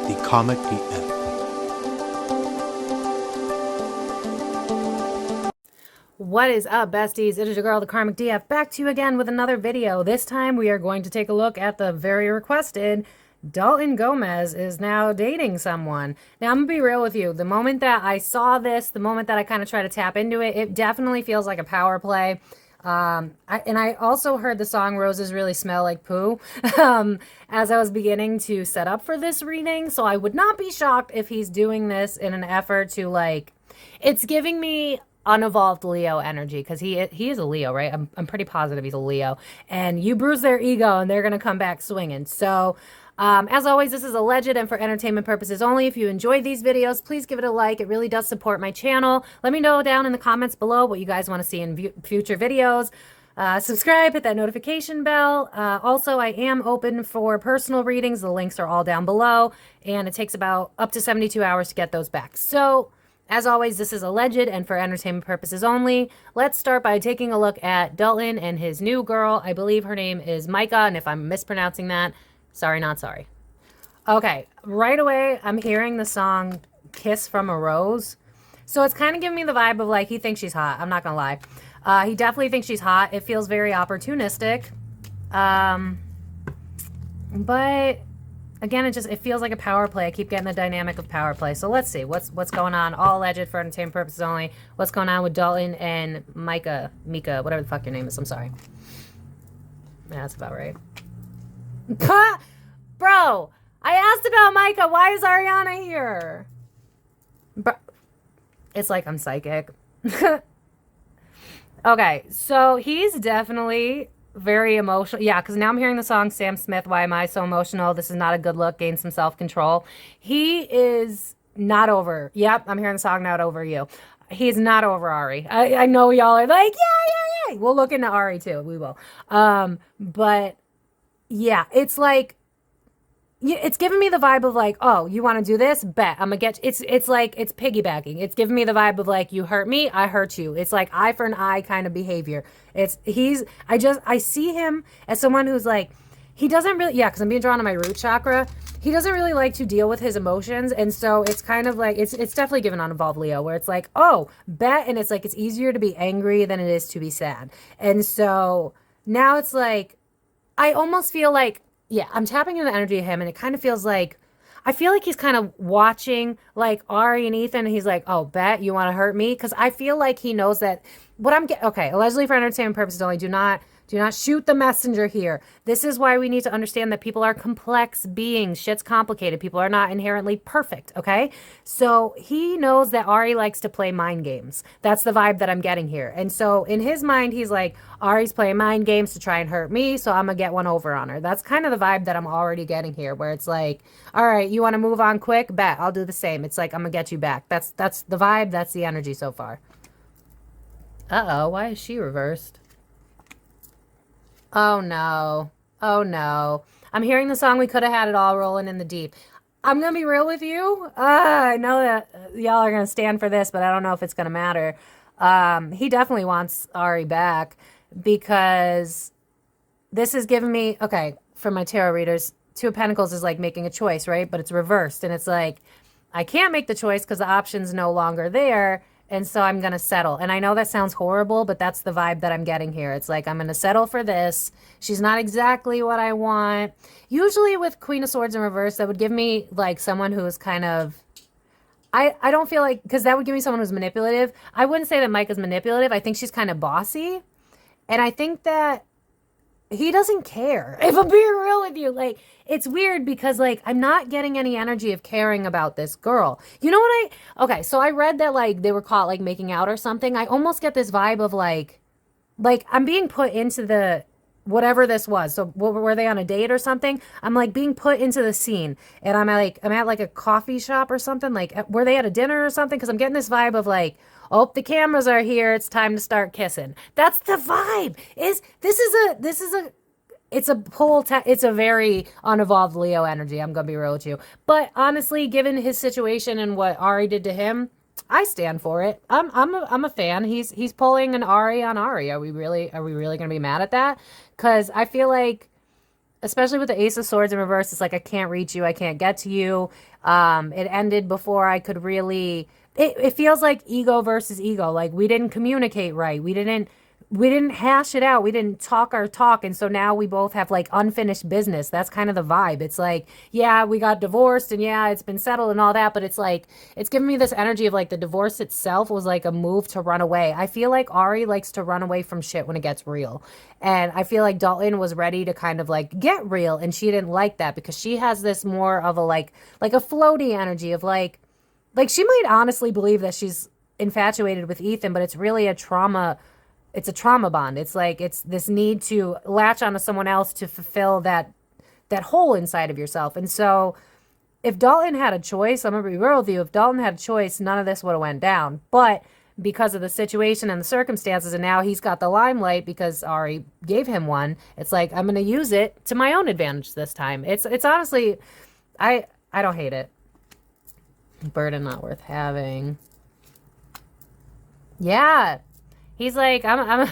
the Comic DF. What is up, besties? It is your girl, the Karmic DF, back to you again with another video. This time we are going to take a look at the very requested Dalton Gomez is now dating someone. Now, I'm going to be real with you. The moment that I saw this, the moment that I kind of try to tap into it, it definitely feels like a power play. I also heard the song Roses Really Smell Like Poo as I was beginning to set up for this reading. So I would not be shocked if he's doing this in an effort to, like, it's giving me unevolved Leo energy, because he is a Leo, right? I'm pretty positive he's a Leo. And you bruise their ego and they're going to come back swinging. So as always, this is alleged and for entertainment purposes only. If you enjoyed these videos, please give it a like. It really does support my channel. Let me know down in the comments below what you guys want to see in future videos. Subscribe, hit that notification bell. Also, I am open for personal readings. The links are all down below, and it takes about up to 72 hours to get those back. So, as always, this is alleged and for entertainment purposes only. Let's start by taking a look at Dalton and his new girl. I believe her name is Maika, and if I'm mispronouncing that, sorry, not sorry. Okay, right away, I'm hearing the song Kiss from a Rose. So it's kind of giving me the vibe of, like, he thinks she's hot. I'm not going to lie. He definitely thinks she's hot. It feels very opportunistic. But again, it feels like a power play. I keep getting the dynamic of power play. So let's see what's going on. All alleged for entertainment purposes only. What's going on with Dalton and Mika, whatever the fuck your name is. I'm sorry. Yeah, that's about right. Bro, I asked about Maika. Why is Ariana here? Bro, it's like I'm psychic. Okay, so he's definitely very emotional. Yeah, because now I'm hearing the song Sam Smith, Why Am I So Emotional? This is not a good look. Gain some self-control. He is not over. Yep, I'm hearing the song Not Over You. He's not over Ari. I know y'all are like, yeah. We'll look into Ari too. We will. But yeah, it's like, it's giving me the vibe of, like, oh, you want to do this? Bet. I'm going to get you. It's like, it's piggybacking. It's giving me the vibe of, like, you hurt me, I hurt you. It's like eye for an eye kind of behavior. I see him as someone who's like, he doesn't really, yeah, because I'm being drawn to my root chakra. He doesn't really like to deal with his emotions. And so it's kind of like, it's definitely given on Evolved Leo, where it's like, oh, bet. And it's like, it's easier to be angry than it is to be sad. And so now it's like, I almost feel like, yeah, I'm tapping into the energy of him, and it kind of feels like, I feel like he's kind of watching, like, Ari and Ethan, and he's like, oh, bet you want to hurt me? Because I feel like he knows that what I'm getting, okay, allegedly for entertainment purposes only, do not shoot the messenger here. This is why we need to understand that people are complex beings. Shit's complicated. People are not inherently perfect, okay? So he knows that Ari likes to play mind games. That's the vibe that I'm getting here. And so in his mind, he's like, Ari's playing mind games to try and hurt me, so I'm going to get one over on her. That's kind of the vibe that I'm already getting here, where it's like, all right, you want to move on quick? Bet, I'll do the same. It's like, I'm going to get you back. That's the vibe. That's the energy so far. Uh-oh, why is she reversed? Oh, no. Oh, no. I'm hearing the song We Could Have Had It All rolling in the deep. I'm going to be real with you. I know that y'all are going to stand for this, but I don't know if it's going to matter. He definitely wants Ari back, because this is giving me, okay, for my tarot readers, Two of Pentacles is like making a choice, right? But it's reversed. And it's like, I can't make the choice because the option's no longer there. And so I'm going to settle. And I know that sounds horrible, but that's the vibe that I'm getting here. It's like, I'm going to settle for this. She's not exactly what I want. Usually with Queen of Swords in reverse, that would give me, like, someone who is kind of, I don't feel like, because that would give me someone who's manipulative. I wouldn't say that Mike is manipulative. I think she's kind of bossy. And I think that he doesn't care. If I'm being real with you, like, it's weird because, like, I'm not getting any energy of caring about this girl. You know what okay, so I read that, like, they were caught, like, making out or something. I almost get this vibe of, like I'm being put into the, whatever this was. So were they on a date or something? I'm, like, being put into the scene, and I'm at like a coffee shop or something. Like, were they at a dinner or something? Because I'm getting this vibe of, like, oh, the cameras are here, it's time to start kissing. That's the vibe. It's a very unevolved Leo energy. I'm gonna be real with you. But honestly, given his situation and what Ari did to him, I stand for it. I'm a fan. He's pulling an Ari on Ari. Are we really gonna be mad at that? Because I feel like especially with the Ace of Swords in reverse, it's like, I can't reach you. I can't get to you. It ended before I could really, it feels like ego versus ego. Like we didn't communicate right. We didn't hash it out. We didn't talk our talk. And so now we both have like unfinished business. That's kind of the vibe. It's like, yeah, we got divorced and yeah, it's been settled and all that. But it's like, it's giving me this energy of like the divorce itself was like a move to run away. I feel like Ari likes to run away from shit when it gets real. And I feel like Dalton was ready to kind of like get real. And she didn't like that because she has this more of a like a floaty energy of like she might honestly believe that she's infatuated with Ethan, but it's really a trauma. It's a trauma bond. It's like it's this need to latch onto someone else to fulfill that hole inside of yourself. And so if Dalton had a choice, I'm gonna be real with you, if Dalton had a choice, none of this would have went down. But because of the situation and the circumstances, and now he's got the limelight because Ari gave him one, it's like I'm gonna use it to my own advantage this time. It's honestly, I don't hate it. Burden not worth having. Yeah. He's like, I'm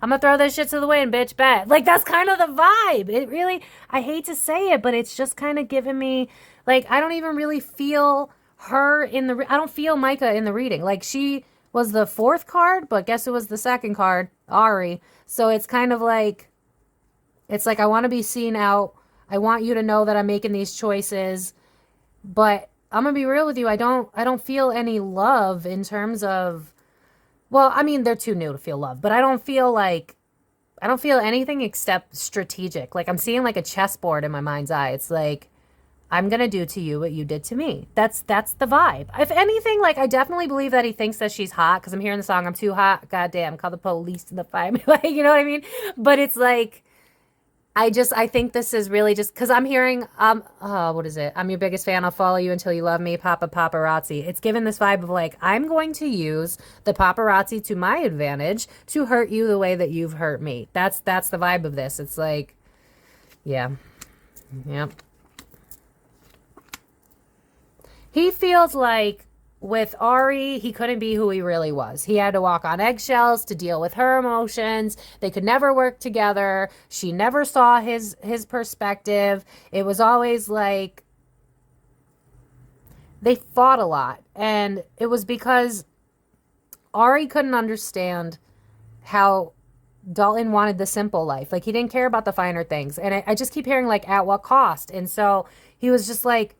gonna throw this shit to the wind, bitch, bet. Like, that's kind of the vibe. It really, I hate to say it, but it's just kind of giving me, like, I don't even really feel her in the, I don't feel Maika in the reading. Like, she was the fourth card, but guess who was the second card? Ari. So it's kind of like, it's like, I want to be seen out. I want you to know that I'm making these choices, but I'm gonna be real with you. I don't feel any love in terms of, well, I mean, they're too new to feel love, but I don't feel anything except strategic. Like I'm seeing like a chessboard in my mind's eye. It's like, I'm going to do to you what you did to me. That's the vibe. If anything, like I definitely believe that he thinks that she's hot because I'm hearing the song, I'm too hot. Goddamn, call the police to the fire. Like, you know what I mean? But it's like, I think this is really just because I'm hearing, what is it? I'm your biggest fan. I'll follow you until you love me. Paparazzi. It's given this vibe of like, I'm going to use the paparazzi to my advantage to hurt you the way that you've hurt me. That's the vibe of this. It's like, yeah. Yep. He feels like with Ari, he couldn't be who he really was. He had to walk on eggshells to deal with her emotions. They could never work together. She never saw his perspective. It was always like they fought a lot. And it was because Ari couldn't understand how Dalton wanted the simple life. Like he didn't care about the finer things. And I just keep hearing like at what cost. And so he was just like,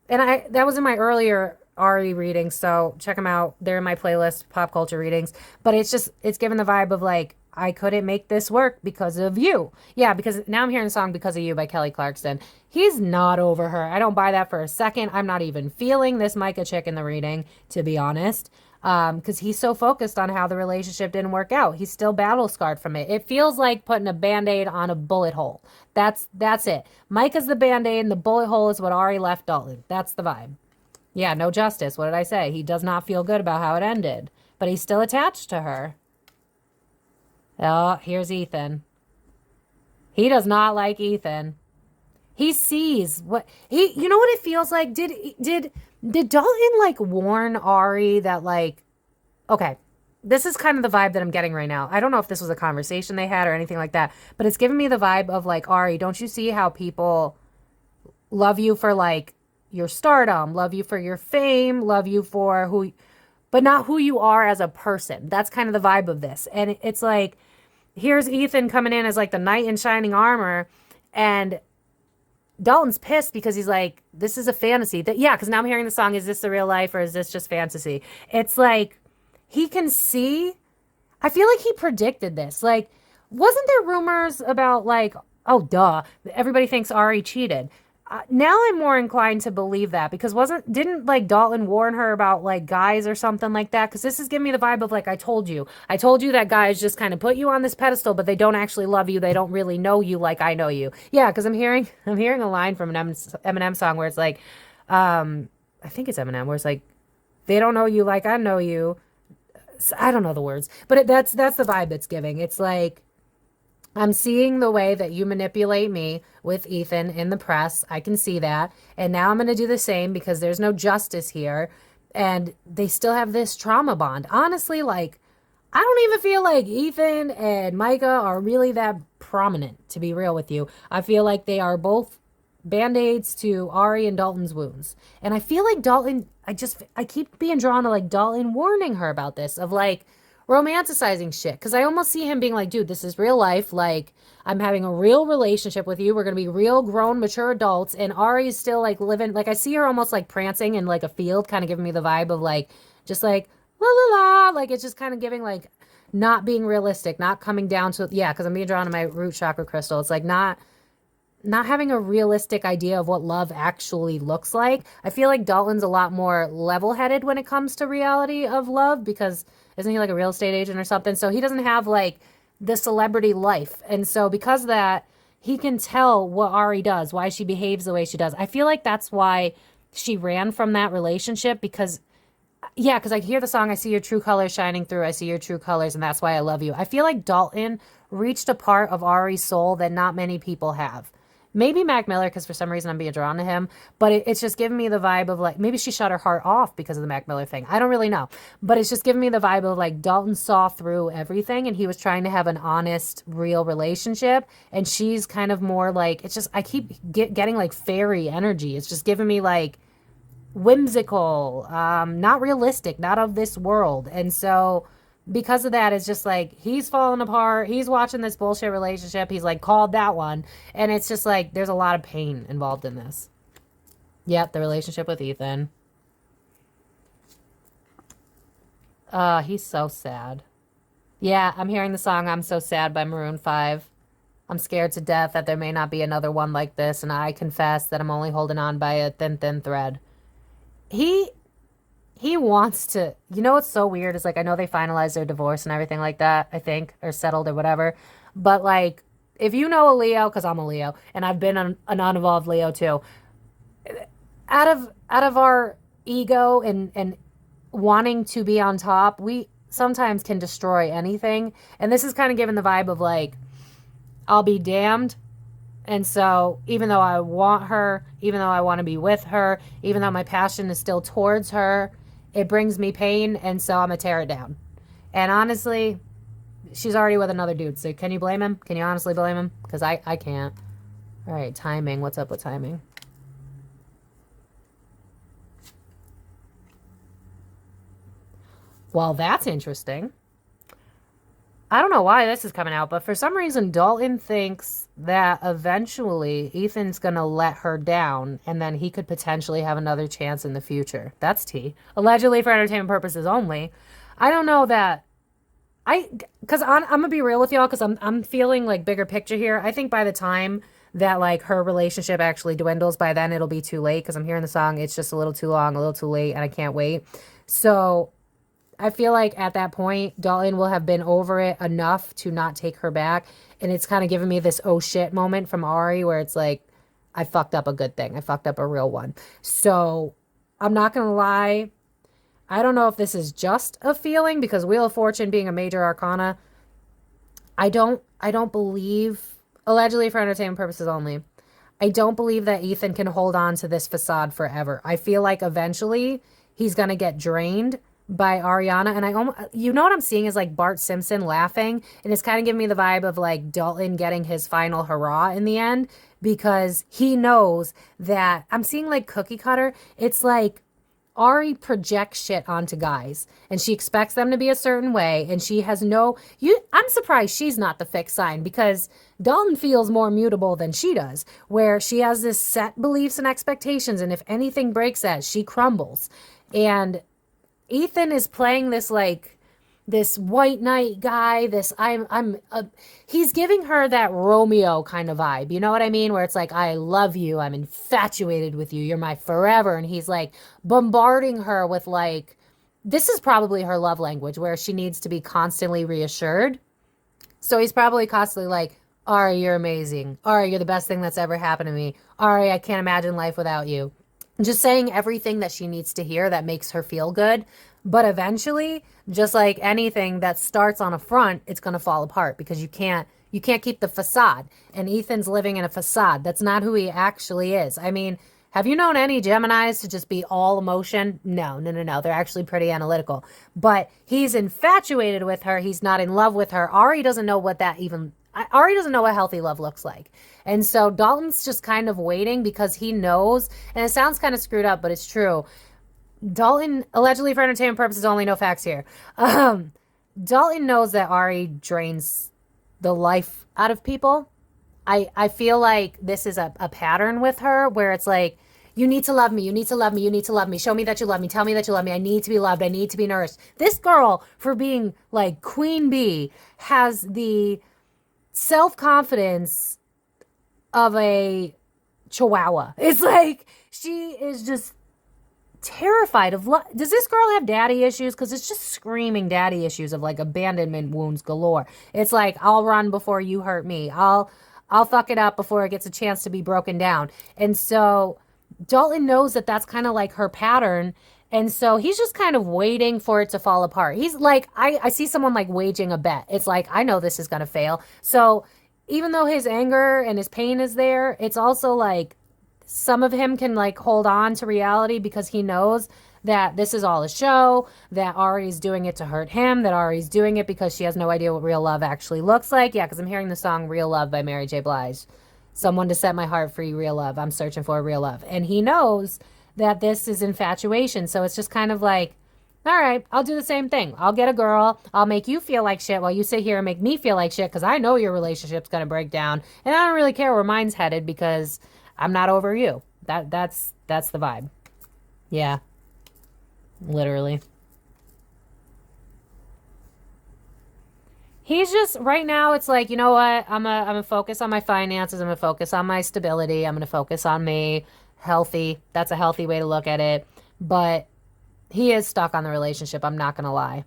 and that was in my earlier Ari readings, so check them out. They're in my playlist, pop culture readings. But it's given the vibe of like, I couldn't make this work because of you. Yeah, because now I'm hearing the song Because of You by Kelly Clarkson. He's not over her. I don't buy that for a second. I'm not even feeling this Maika chick in the reading, to be honest. Because he's so focused on how the relationship didn't work out. He's still battle scarred from it. It feels like putting a Band-Aid on a bullet hole. That's it. Maika's the Band-Aid and the bullet hole is what Ari left Dalton. That's the vibe. Yeah, no justice. What did I say? He does not feel good about how it ended. But he's still attached to her. Oh, here's Ethan. He does not like Ethan. He sees what he, you know what it feels like? Did Dalton like warn Ari that like, okay, this is kind of the vibe that I'm getting right now. I don't know if this was a conversation they had or anything like that, but it's giving me the vibe of like, Ari, don't you see how people love you for like your stardom, love you for your fame, love you for who, but not who you are as a person. That's kind of the vibe of this. And it's like, here's Ethan coming in as like the knight in shining armor, and Dalton's pissed because he's like, this is a fantasy. Yeah, because now I'm hearing the song, is this the real life or is this just fantasy? It's like, he can see, I feel like he predicted this. Like, wasn't there rumors about like, oh, duh, everybody thinks Ari cheated. Now I'm more inclined to believe that because didn't like Dalton warn her about like guys or something like that? Because this is giving me the vibe of like, I told you that guys just kind of put you on this pedestal, but they don't actually love you. They don't really know you like I know you. Yeah, because I'm hearing a line from an Eminem song where it's like, I think it's Eminem, where it's like, they don't know you like I know you. I don't know the words, but that's the vibe it's giving. It's like, I'm seeing the way that you manipulate me with Ethan in the press. I can see that. And now I'm going to do the same because there's no justice here. And they still have this trauma bond. Honestly, like, I don't even feel like Ethan and Maika are really that prominent, to be real with you. I feel like they are both band-aids to Ari and Dalton's wounds. And I feel like Dalton, I keep being drawn to like Dalton warning her about this, of like romanticizing shit. Because I almost see him being like, dude, this is real life. Like, I'm having a real relationship with you. We're going to be real grown, mature adults. And Ari's still like living, like I see her almost like prancing in like a field, kind of giving me the vibe of like, just like, la la la. Like, it's just kind of giving like not being realistic, not coming down to, yeah, because I'm being drawn to my root chakra crystal. It's like not having a realistic idea of what love actually looks like. I feel like Dalton's a lot more level-headed when it comes to reality of love, because isn't he like a real estate agent or something? So he doesn't have like the celebrity life. And so because of that, he can tell what Ari does, why she behaves the way she does. I feel like that's why she ran from that relationship, because yeah, because I hear the song, I see your true colors shining through, I see your true colors, and that's why I love you. I feel like Dalton reached a part of Ari's soul that not many people have. Maybe Mac Miller, because for some reason I'm being drawn to him. But it's just giving me the vibe of like, maybe she shut her heart off because of the Mac Miller thing. I don't really know. But it's just giving me the vibe of like Dalton saw through everything and he was trying to have an honest, real relationship. And she's kind of more like, it's just, I keep getting like fairy energy. It's just giving me like whimsical, not realistic, not of this world. And so because of that, it's just like he's falling apart. He's watching this bullshit relationship. He's like called that one. And it's just like there's a lot of pain involved in this. Yep, the relationship with Ethan. He's so sad. Yeah, I'm hearing the song I'm So Sad by Maroon 5. I'm scared to death that there may not be another one like this, and I confess that I'm only holding on by a thin, thin thread. He wants to, you know what's so weird is like, I know they finalized their divorce and everything like that, I think, or settled or whatever. But like, if you know a Leo, because I'm a Leo and I've been an unevolved Leo too, out of our ego and wanting to be on top, we sometimes can destroy anything. And this is kind of giving the vibe of like, I'll be damned. And so even though I want her, even though I want to be with her, even though my passion is still towards her, it brings me pain, and so I'm going to tear it down. And honestly, she's already with another dude, so can you blame him? Can you honestly blame him? Because I can't. All right, timing. What's up with timing? Well, that's interesting. I don't know why this is coming out, but for some reason, Dalton thinks that eventually Ethan's going to let her down and then he could potentially have another chance in the future. That's tea. Allegedly for entertainment purposes only. I don't know that. Because I'm going to be real with y'all, because I'm feeling like bigger picture here. I think by the time that like her relationship actually dwindles, by then it'll be too late, because I'm hearing the song, it's just a little too long, a little too late, and I can't wait. So I feel like at that point, Dalton will have been over it enough to not take her back. And it's kind of giving me this oh shit moment from Ari where it's like, I fucked up a good thing. I fucked up a real one. So I'm not going to lie. I don't know if this is just a feeling, because Wheel of Fortune being a major arcana, I don't believe, allegedly for entertainment purposes only, I don't believe that Ethan can hold on to this facade forever. I feel like eventually he's going to get drained by Ariana, and you know what I'm seeing is like Bart Simpson laughing, and it's kind of giving me the vibe of like Dalton getting his final hurrah in the end, because he knows that I'm seeing like cookie cutter. It's like Ari projects shit onto guys, and she expects them to be a certain way, and she has I'm surprised she's not the fixed sign, because Dalton feels more mutable than she does, where she has this set beliefs and expectations, and if anything breaks that, she crumbles. And Ethan is playing this like this white knight guy, he's giving her that Romeo kind of vibe, you know what I mean? Where it's like, I love you, I'm infatuated with you, you're my forever. And he's like bombarding her with like, this is probably her love language, where she needs to be constantly reassured. So he's probably constantly like, Ari, you're amazing. Ari, you're the best thing that's ever happened to me. Ari, I can't imagine life without you. Just saying everything that she needs to hear that makes her feel good. But eventually, just like anything that starts on a front, it's going to fall apart, because you can't keep the facade. And Ethan's living in a facade. That's not who he actually is. I mean, have you known any Geminis to just be all emotion? No. They're actually pretty analytical. But he's infatuated with her. He's not in love with her. Ari doesn't know what that even, Ari doesn't know what healthy love looks like. And so Dalton's just kind of waiting because he knows, and it sounds kind of screwed up, but it's true. Dalton, allegedly for entertainment purposes only, no facts here. Dalton knows that Ari drains the life out of people. I feel like this is a pattern with her where it's like, you need to love me. You need to love me. You need to love me. Show me that you love me. Tell me that you love me. I need to be loved. I need to be nourished. This girl, for being like queen bee, has the self-confidence of a chihuahua. It's like she is just terrified of love. Does this girl have daddy issues? Because it's just screaming daddy issues of like abandonment wounds galore. It's like, I'll run before you hurt me. I'll fuck it up before it gets a chance to be broken down. And so Dalton knows that that's kind of like her pattern. And so he's just kind of waiting for it to fall apart. He's like, I see someone like waging a bet. It's like, I know this is going to fail. So even though his anger and his pain is there, it's also like some of him can like hold on to reality because he knows that this is all a show, that Ari's doing it to hurt him, that Ari's doing it because she has no idea what real love actually looks like. Yeah, because I'm hearing the song Real Love by Mary J. Blige. Someone to set my heart free, real love. I'm searching for real love. And he knows that this is infatuation. So it's just kind of like, all right, I'll do the same thing. I'll get a girl. I'll make you feel like shit while you sit here and make me feel like shit because I know your relationship's going to break down. And I don't really care where mine's headed because I'm not over you. That's the vibe. Yeah. Literally. He's just, right now, it's like, you know what? I'm gonna focus on my finances. I'm going to focus on my stability. I'm going to focus on me. Healthy. That's a healthy way to look at it. But he is stuck on the relationship. I'm not going to lie.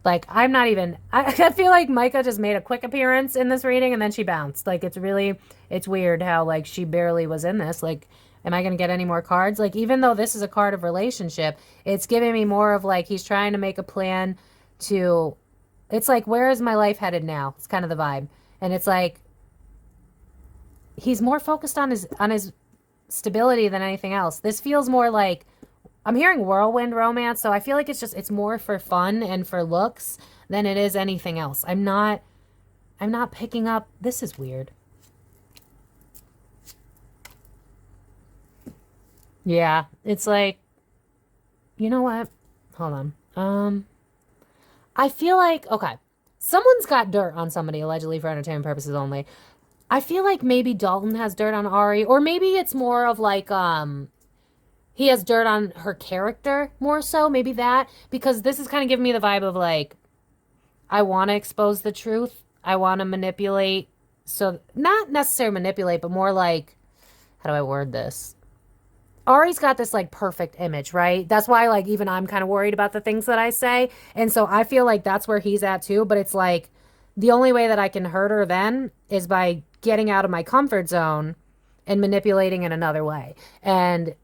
Like, I'm not even, I feel like Maika just made a quick appearance in this reading and then she bounced. Like, it's weird how, like, she barely was in this. Like, am I going to get any more cards? Like, even though this is a card of relationship, it's giving me more of, like, he's trying to make a plan to, it's like, where is my life headed now? It's kind of the vibe. And it's like, he's more focused on his stability than anything else. This feels more like, I'm hearing whirlwind romance, so I feel like it's more for fun and for looks than it is anything else. I'm not picking up, this is weird. Yeah, it's like, you know what? Hold on. I feel like, okay, someone's got dirt on somebody, allegedly for entertainment purposes only. I feel like maybe Dalton has dirt on Ari, or maybe it's more of like, he has dirt on her character more so, maybe that, because this is kind of giving me the vibe of like, I want to expose the truth. I want to manipulate. So not necessarily manipulate, but more like, how do I word this? Ari's got this like perfect image, right? That's why like even I'm kind of worried about the things that I say. And so I feel like that's where he's at too. But it's like the only way that I can hurt her then is by getting out of my comfort zone and manipulating in another way. And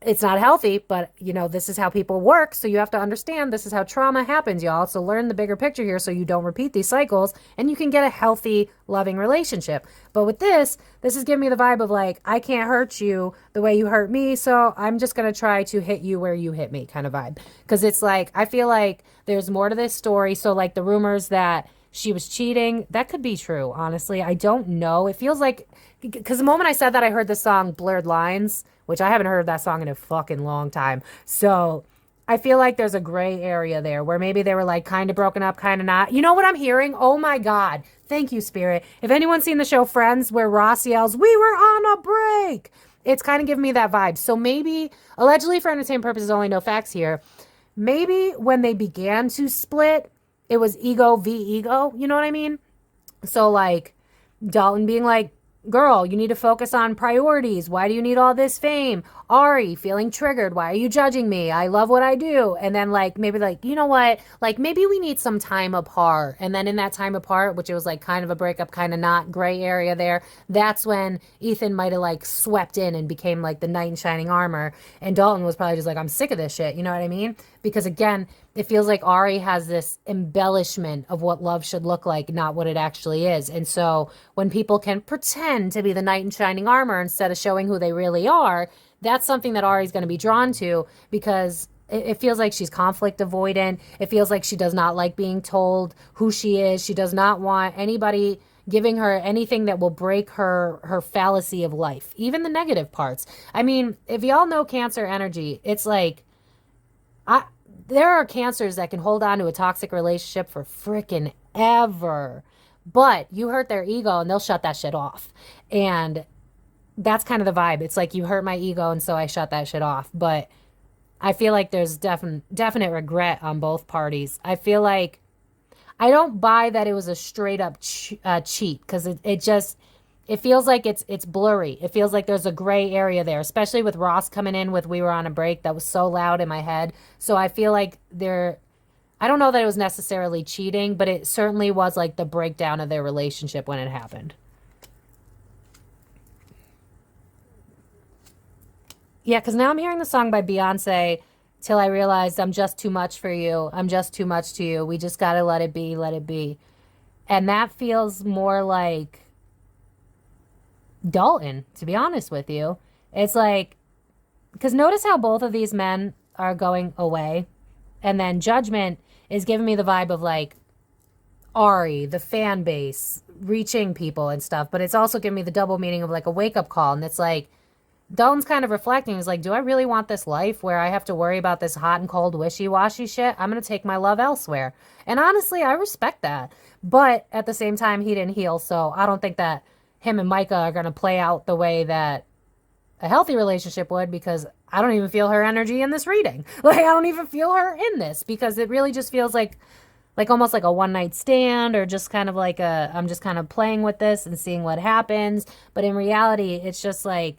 it's not healthy, but you know, this is how people work. So you have to understand this is how trauma happens, y'all. So learn the bigger picture here so you don't repeat these cycles and you can get a healthy, loving relationship. But with this is giving me the vibe of like, I can't hurt you the way you hurt me. So I'm just going to try to hit you where you hit me kind of vibe. Because it's like, I feel like there's more to this story. So like the rumors that she was cheating, that could be true. Honestly, I don't know. It feels like, because the moment I said that, I heard the song Blurred Lines, which I haven't heard that song in a fucking long time. So I feel like there's a gray area there where maybe they were like kind of broken up, kind of not. You know what I'm hearing? Oh my God. Thank you, Spirit. If anyone's seen the show Friends where Ross yells, "We were on a break," it's kind of giving me that vibe. So maybe, allegedly for entertainment purposes only, no facts here, maybe when they began to split, it was ego v ego. You know what I mean? So like Dalton being like, girl, you need to focus on priorities. Why do you need all this fame? Ari feeling triggered. Why are you judging me? I love what I do. And then like, maybe like, you know what? Like maybe we need some time apart. And then in that time apart, which it was like kind of a breakup, kind of not, gray area there. That's when Ethan might have like swept in and became like the knight in shining armor. And Dalton was probably just like, I'm sick of this shit. You know what I mean? Because again, it feels like Ari has this embellishment of what love should look like, not what it actually is. And so when people can pretend to be the knight in shining armor instead of showing who they really are, that's something that Ari's going to be drawn to because it feels like she's conflict avoidant. It feels like she does not like being told who she is. She does not want anybody giving her anything that will break her fallacy of life, even the negative parts. I mean, if y'all know Cancer energy, it's like there are Cancers that can hold on to a toxic relationship for freaking ever, but you hurt their ego and they'll shut that shit off. And that's kind of the vibe. It's like, you hurt my ego and so I shut that shit off. But I feel like there's definite regret on both parties. I feel like I don't buy that it was a straight up cheat, because it feels like it's blurry. It feels like there's a gray area there, especially with Ross coming in with "We Were on a Break." That was so loud in my head. So I feel like I don't know that it was necessarily cheating, but it certainly was like the breakdown of their relationship when it happened. Yeah, because now I'm hearing the song by Beyonce, "Till I Realized I'm Just Too Much for You. I'm Just Too Much to You. We Just Gotta Let It Be, Let It Be." And that feels more like Dalton, to be honest with you. It's like, because notice how both of these men are going away. And then Judgment is giving me the vibe of like Ari, the fan base, reaching people and stuff. But it's also giving me the double meaning of like a wake-up call. And it's like, Dalton's kind of reflecting. He's like, do I really want this life where I have to worry about this hot and cold wishy-washy shit? I'm going to take my love elsewhere. And honestly, I respect that. But at the same time, he didn't heal. So I don't think that him and Maika are going to play out the way that a healthy relationship would, because I don't even feel her energy in this reading. Like, I don't even feel her in this, because it really just feels like almost like a one-night stand, or just kind of like I'm just kind of playing with this and seeing what happens. But in reality, it's just like,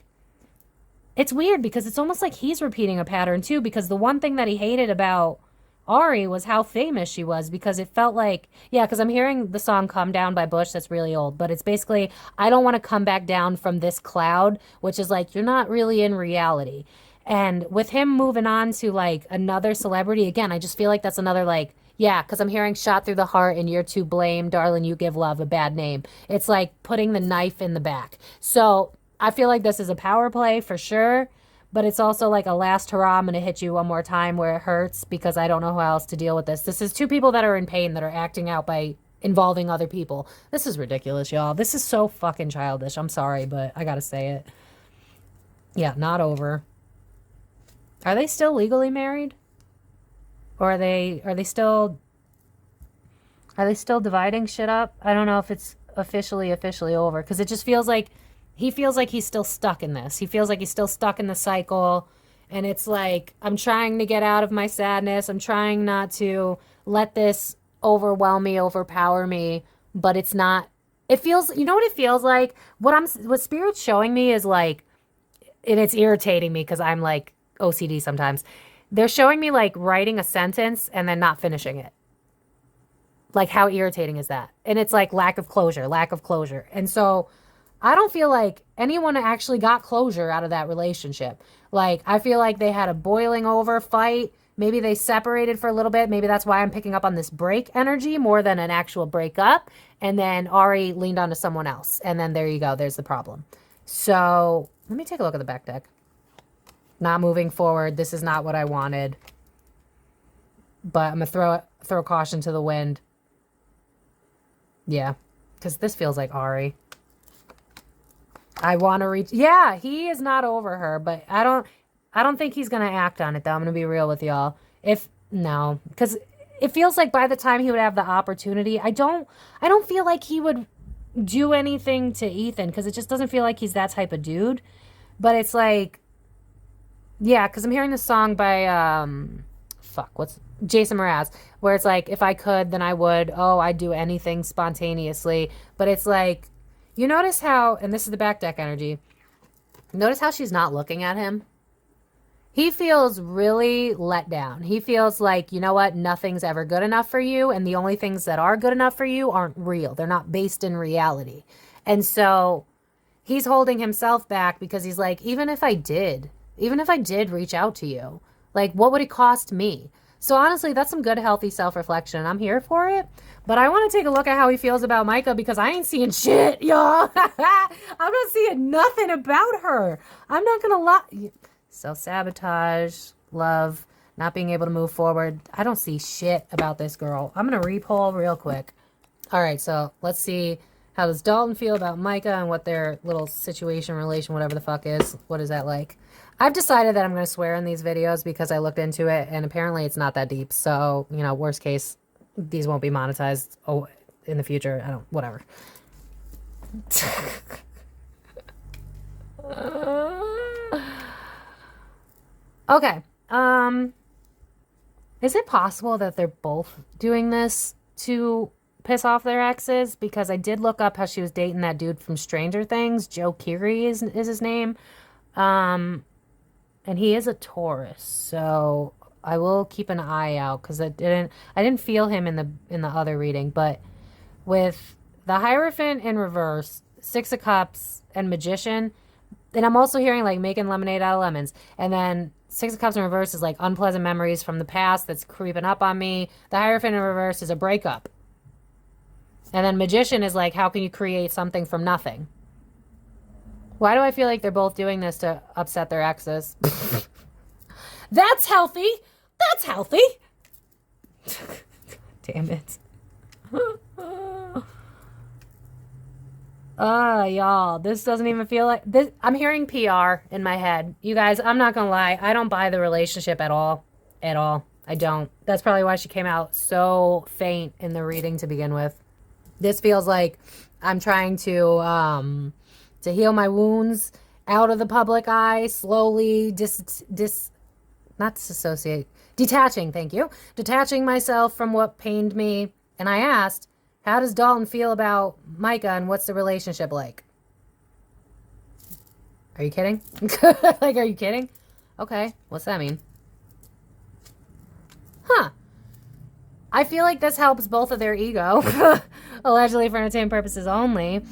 it's weird, because it's almost like he's repeating a pattern too, because the one thing that he hated about Ari was how famous she was, because it felt like, yeah, because I'm hearing the song "Come Down" by Bush. That's really old, but it's basically, I don't want to come back down from this cloud, which is like, you're not really in reality. And with him moving on to like another celebrity, again, I just feel like that's another like, yeah, because I'm hearing "Shot Through the Heart" and "You're to Blame, Darling, You Give Love a Bad Name." It's like putting the knife in the back. So I feel like this is a power play for sure, but it's also like a last hurrah, I'm going to hit you one more time where it hurts, because I don't know how else to deal with this. This is two people that are in pain, that are acting out by involving other people. This is ridiculous, y'all. This is so fucking childish. I'm sorry, but I got to say it. Yeah, not over. Are they still legally married? Or are they still dividing shit up? I don't know if it's officially over, because it just feels like he feels like he's still stuck in this. He feels like he's still stuck in the cycle. And it's like, I'm trying to get out of my sadness. I'm trying not to let this overwhelm me, overpower me. But it's not, it feels, you know what it feels like? What Spirit's showing me is like, and it's irritating me because I'm like OCD sometimes. They're showing me like writing a sentence and then not finishing it. Like, how irritating is that? And it's like lack of closure. And so I don't feel like anyone actually got closure out of that relationship. Like, I feel like they had a boiling over fight. Maybe they separated for a little bit. Maybe that's why I'm picking up on this break energy more than an actual breakup. And then Ari leaned onto someone else. And then there you go. There's the problem. So let me take a look at the back deck. Not moving forward. This is not what I wanted. But I'm going to throw caution to the wind. Yeah. Because this feels like Ari. I want to reach. Yeah, he is not over her, but I don't think he's going to act on it, though. I'm going to be real with y'all. No, because it feels like by the time he would have the opportunity, I don't feel like he would do anything to Ethan, because it just doesn't feel like he's that type of dude. But it's like, yeah, because I'm hearing this song by, what's Jason Mraz, where it's like, if I could, then I would. Oh, I'd do anything spontaneously. But it's like, you notice how, and this is the back deck energy, notice how she's not looking at him? He feels really let down. He feels like, you know what, nothing's ever good enough for you, and the only things that are good enough for you aren't real. They're not based in reality. And so he's holding himself back, because he's like, even if I did reach out to you, like, what would it cost me? So honestly, that's some good, healthy self-reflection. I'm here for it. But I want to take a look at how he feels about Maika, because I ain't seeing shit, y'all. I'm not seeing nothing about her. I'm not going to lie. Self-sabotage, love, not being able to move forward. I don't see shit about this girl. I'm going to repoll real quick. All right, so let's see. How does Dalton feel about Maika and what their little situation, relation, whatever the fuck is? What is that like? I've decided that I'm going to swear in these videos because I looked into it and apparently it's not that deep. So, you know, worst case, these won't be monetized in the future. I don't, whatever. Okay. Is it possible that they're both doing this to piss off their exes? Because I did look up how she was dating that dude from Stranger Things. Joe Keery is his name. And he is a Taurus. So I will keep an eye out because I didn't feel him in the other reading, but with the Hierophant in reverse, Six of Cups, and Magician, and I'm also hearing like making lemonade out of lemons, and then Six of Cups in reverse is like unpleasant memories from the past that's creeping up on me. The Hierophant in reverse is a breakup. And then Magician is like, how can you create something from nothing? Why do I feel like they're both doing this to upset their exes? That's healthy. That's healthy. Damn it. Y'all, this doesn't even feel like this. I'm hearing PR in my head. You guys, I'm not gonna lie. I don't buy the relationship at all. At all. I don't. That's probably why she came out so faint in the reading to begin with. This feels like I'm trying to heal my wounds out of the public eye, slowly not disassociate, detaching, thank you. Detaching myself from what pained me. And I asked, how does Dalton feel about Maika and what's the relationship like? Are you kidding? Like, are you kidding? Okay, what's that mean? Huh. I feel like this helps both of their ego. Allegedly for entertainment purposes only.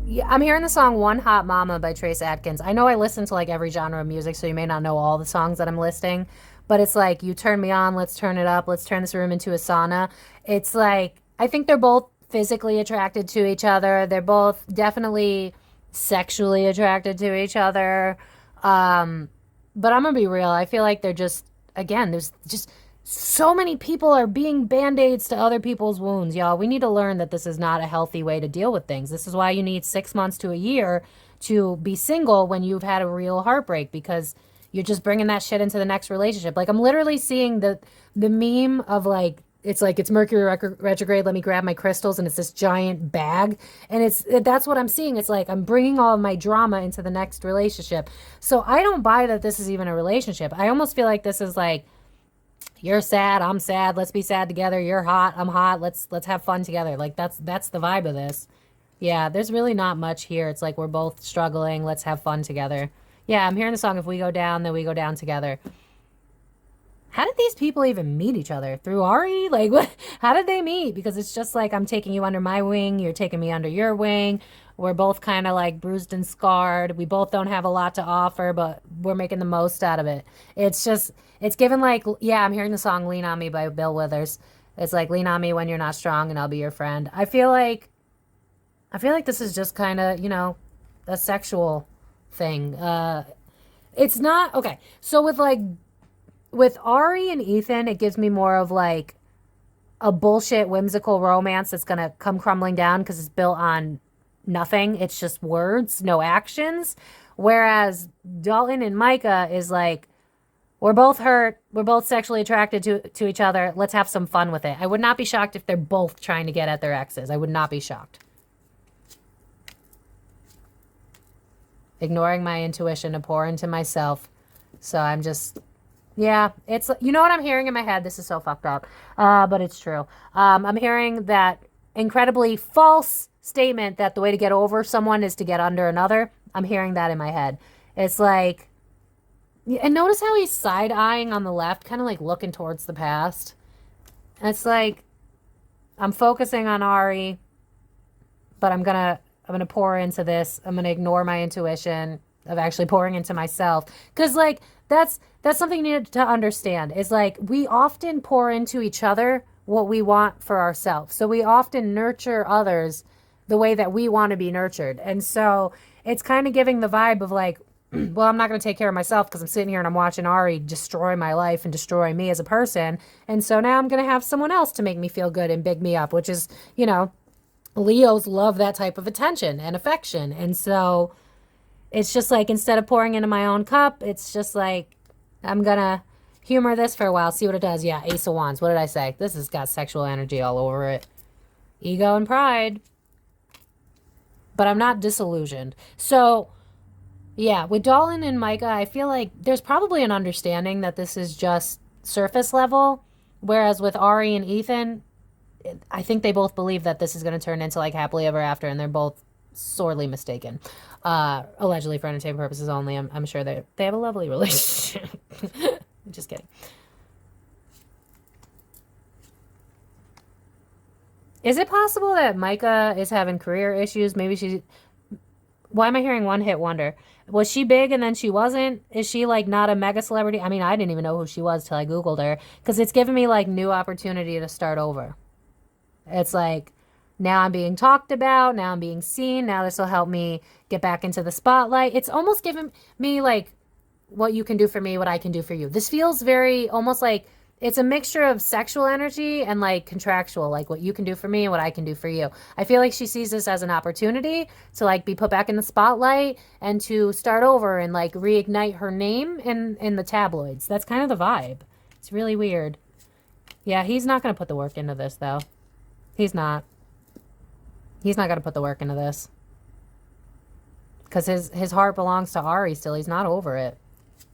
Yeah, I'm hearing the song One Hot Mama by Trace Adkins. I know I listen to like every genre of music, so you may not know all the songs that I'm listing. But it's like, you turn me on, let's turn it up, let's turn this room into a sauna. It's like, I think they're both physically attracted to each other. They're both definitely sexually attracted to each other. But I'm going to be real. I feel like they're just, again, there's just so many people are being band-aids to other people's wounds, y'all. We need to learn that this is not a healthy way to deal with things. This is why you need 6 months to a year to be single when you've had a real heartbreak, because you're just bringing that shit into the next relationship. Like, I'm literally seeing the meme of like it's Mercury retrograde, let me grab my crystals, and it's this giant bag. And that's what I'm seeing. It's like I'm bringing all of my drama into the next relationship. So I don't buy that this is even a relationship. I almost feel like this is like, you're sad, I'm sad, let's be sad together. You're hot, I'm hot, let's have fun together. Like, that's the vibe of this. Yeah, there's really not much here. It's like we're both struggling, let's have fun together. Yeah, I'm hearing the song, if we go down, then we go down together. How did these people even meet each other? Through Ari? Like, what? How did they meet? Because it's just like, I'm taking you under my wing, you're taking me under your wing. We're both kind of like bruised and scarred. We both don't have a lot to offer, but we're making the most out of it. It's just, it's given like, yeah, I'm hearing the song Lean On Me by Bill Withers. It's like, lean on me when you're not strong and I'll be your friend. I feel like this is just kind of, you know, a sexual thing. It's not, okay. So with Ari and Ethan, it gives me more of like a bullshit whimsical romance that's going to come crumbling down because it's built on nothing. It's just words, no actions. Whereas Dalton and Maika is like, we're both hurt. We're both sexually attracted to each other. Let's have some fun with it. I would not be shocked if they're both trying to get at their exes. I would not be shocked. Ignoring my intuition to pour into myself. So I'm just, yeah, it's, you know what I'm hearing in my head? This is so fucked up, but it's true. I'm hearing that incredibly false statement that the way to get over someone is to get under another. I'm hearing that in my head. It's like, and notice how he's side-eyeing on the left, kind of like looking towards the past. And it's like, I'm focusing on Ari, but I'm gonna pour into this. I'm gonna ignore my intuition of actually pouring into myself. Because like, that's something you need to understand. Is like, we often pour into each other what we want for ourselves. So we often nurture others the way that we want to be nurtured. And so it's kind of giving the vibe of like, well, I'm not going to take care of myself because I'm sitting here and I'm watching Ari destroy my life and destroy me as a person. And so now I'm going to have someone else to make me feel good and big me up, which is, you know, Leos love that type of attention and affection. And so it's just like, instead of pouring into my own cup, it's just like, I'm going to humor this for a while, see what it does. Yeah, Ace of Wands. What did I say? This has got sexual energy all over it. Ego and pride. But I'm not disillusioned. So, yeah, with Dalton and Maika, I feel like there's probably an understanding that this is just surface level. Whereas with Ari and Ethan, I think they both believe that this is going to turn into like happily ever after, and they're both sorely mistaken. Allegedly for entertainment purposes only. I'm sure they have a lovely relationship. Just kidding. Is it possible that Maika is having career issues? Maybe she's... Why am I hearing one hit wonder? Was she big and then she wasn't? Is she like not a mega celebrity? I mean, I didn't even know who she was till I Googled her, because it's given me like new opportunity to start over. It's like, now I'm being talked about, now I'm being seen, now this will help me get back into the spotlight. It's almost given me like what you can do for me, what I can do for you. This feels very almost like it's a mixture of sexual energy and like contractual, like what you can do for me and what I can do for you. I feel like she sees this as an opportunity to like be put back in the spotlight and to start over and like reignite her name in the tabloids. That's kind of the vibe. It's really weird. Yeah, he's not going to put the work into this though. He's not. He's not going to put the work into this. Because his heart belongs to Ari still. He's not over it.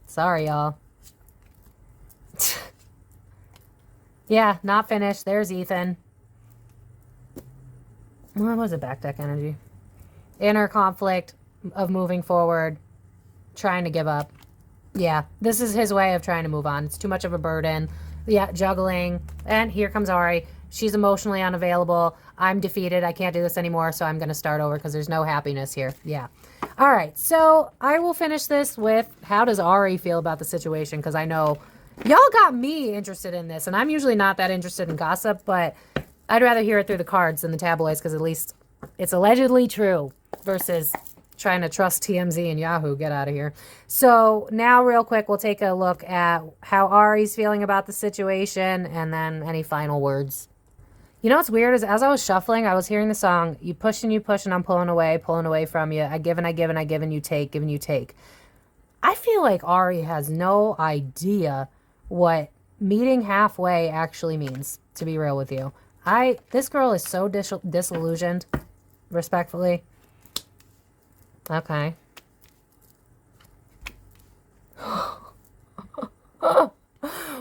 Sorry, y'all. Yeah, not finished. There's Ethan. What was it? Back deck energy. Inner conflict of moving forward. Trying to give up. Yeah, this is his way of trying to move on. It's too much of a burden. Yeah, juggling. And here comes Ari. She's emotionally unavailable. I'm defeated. I can't do this anymore, so I'm going to start over because there's no happiness here. Yeah. All right, so I will finish this with, how does Ari feel about the situation? Because I know y'all got me interested in this, and I'm usually not that interested in gossip, but I'd rather hear it through the cards than the tabloids, because at least it's allegedly true versus trying to trust TMZ and Yahoo. Get out of here. So now real quick, we'll take a look at how Ari's feeling about the situation and then any final words. You know what's weird is as I was shuffling, I was hearing the song, you push and I'm pulling away from you. I give and I give and I give and you take, give and you take. I feel like Ari has no idea what meeting halfway actually means, to be real with you. This girl is so disillusioned, respectfully. Okay.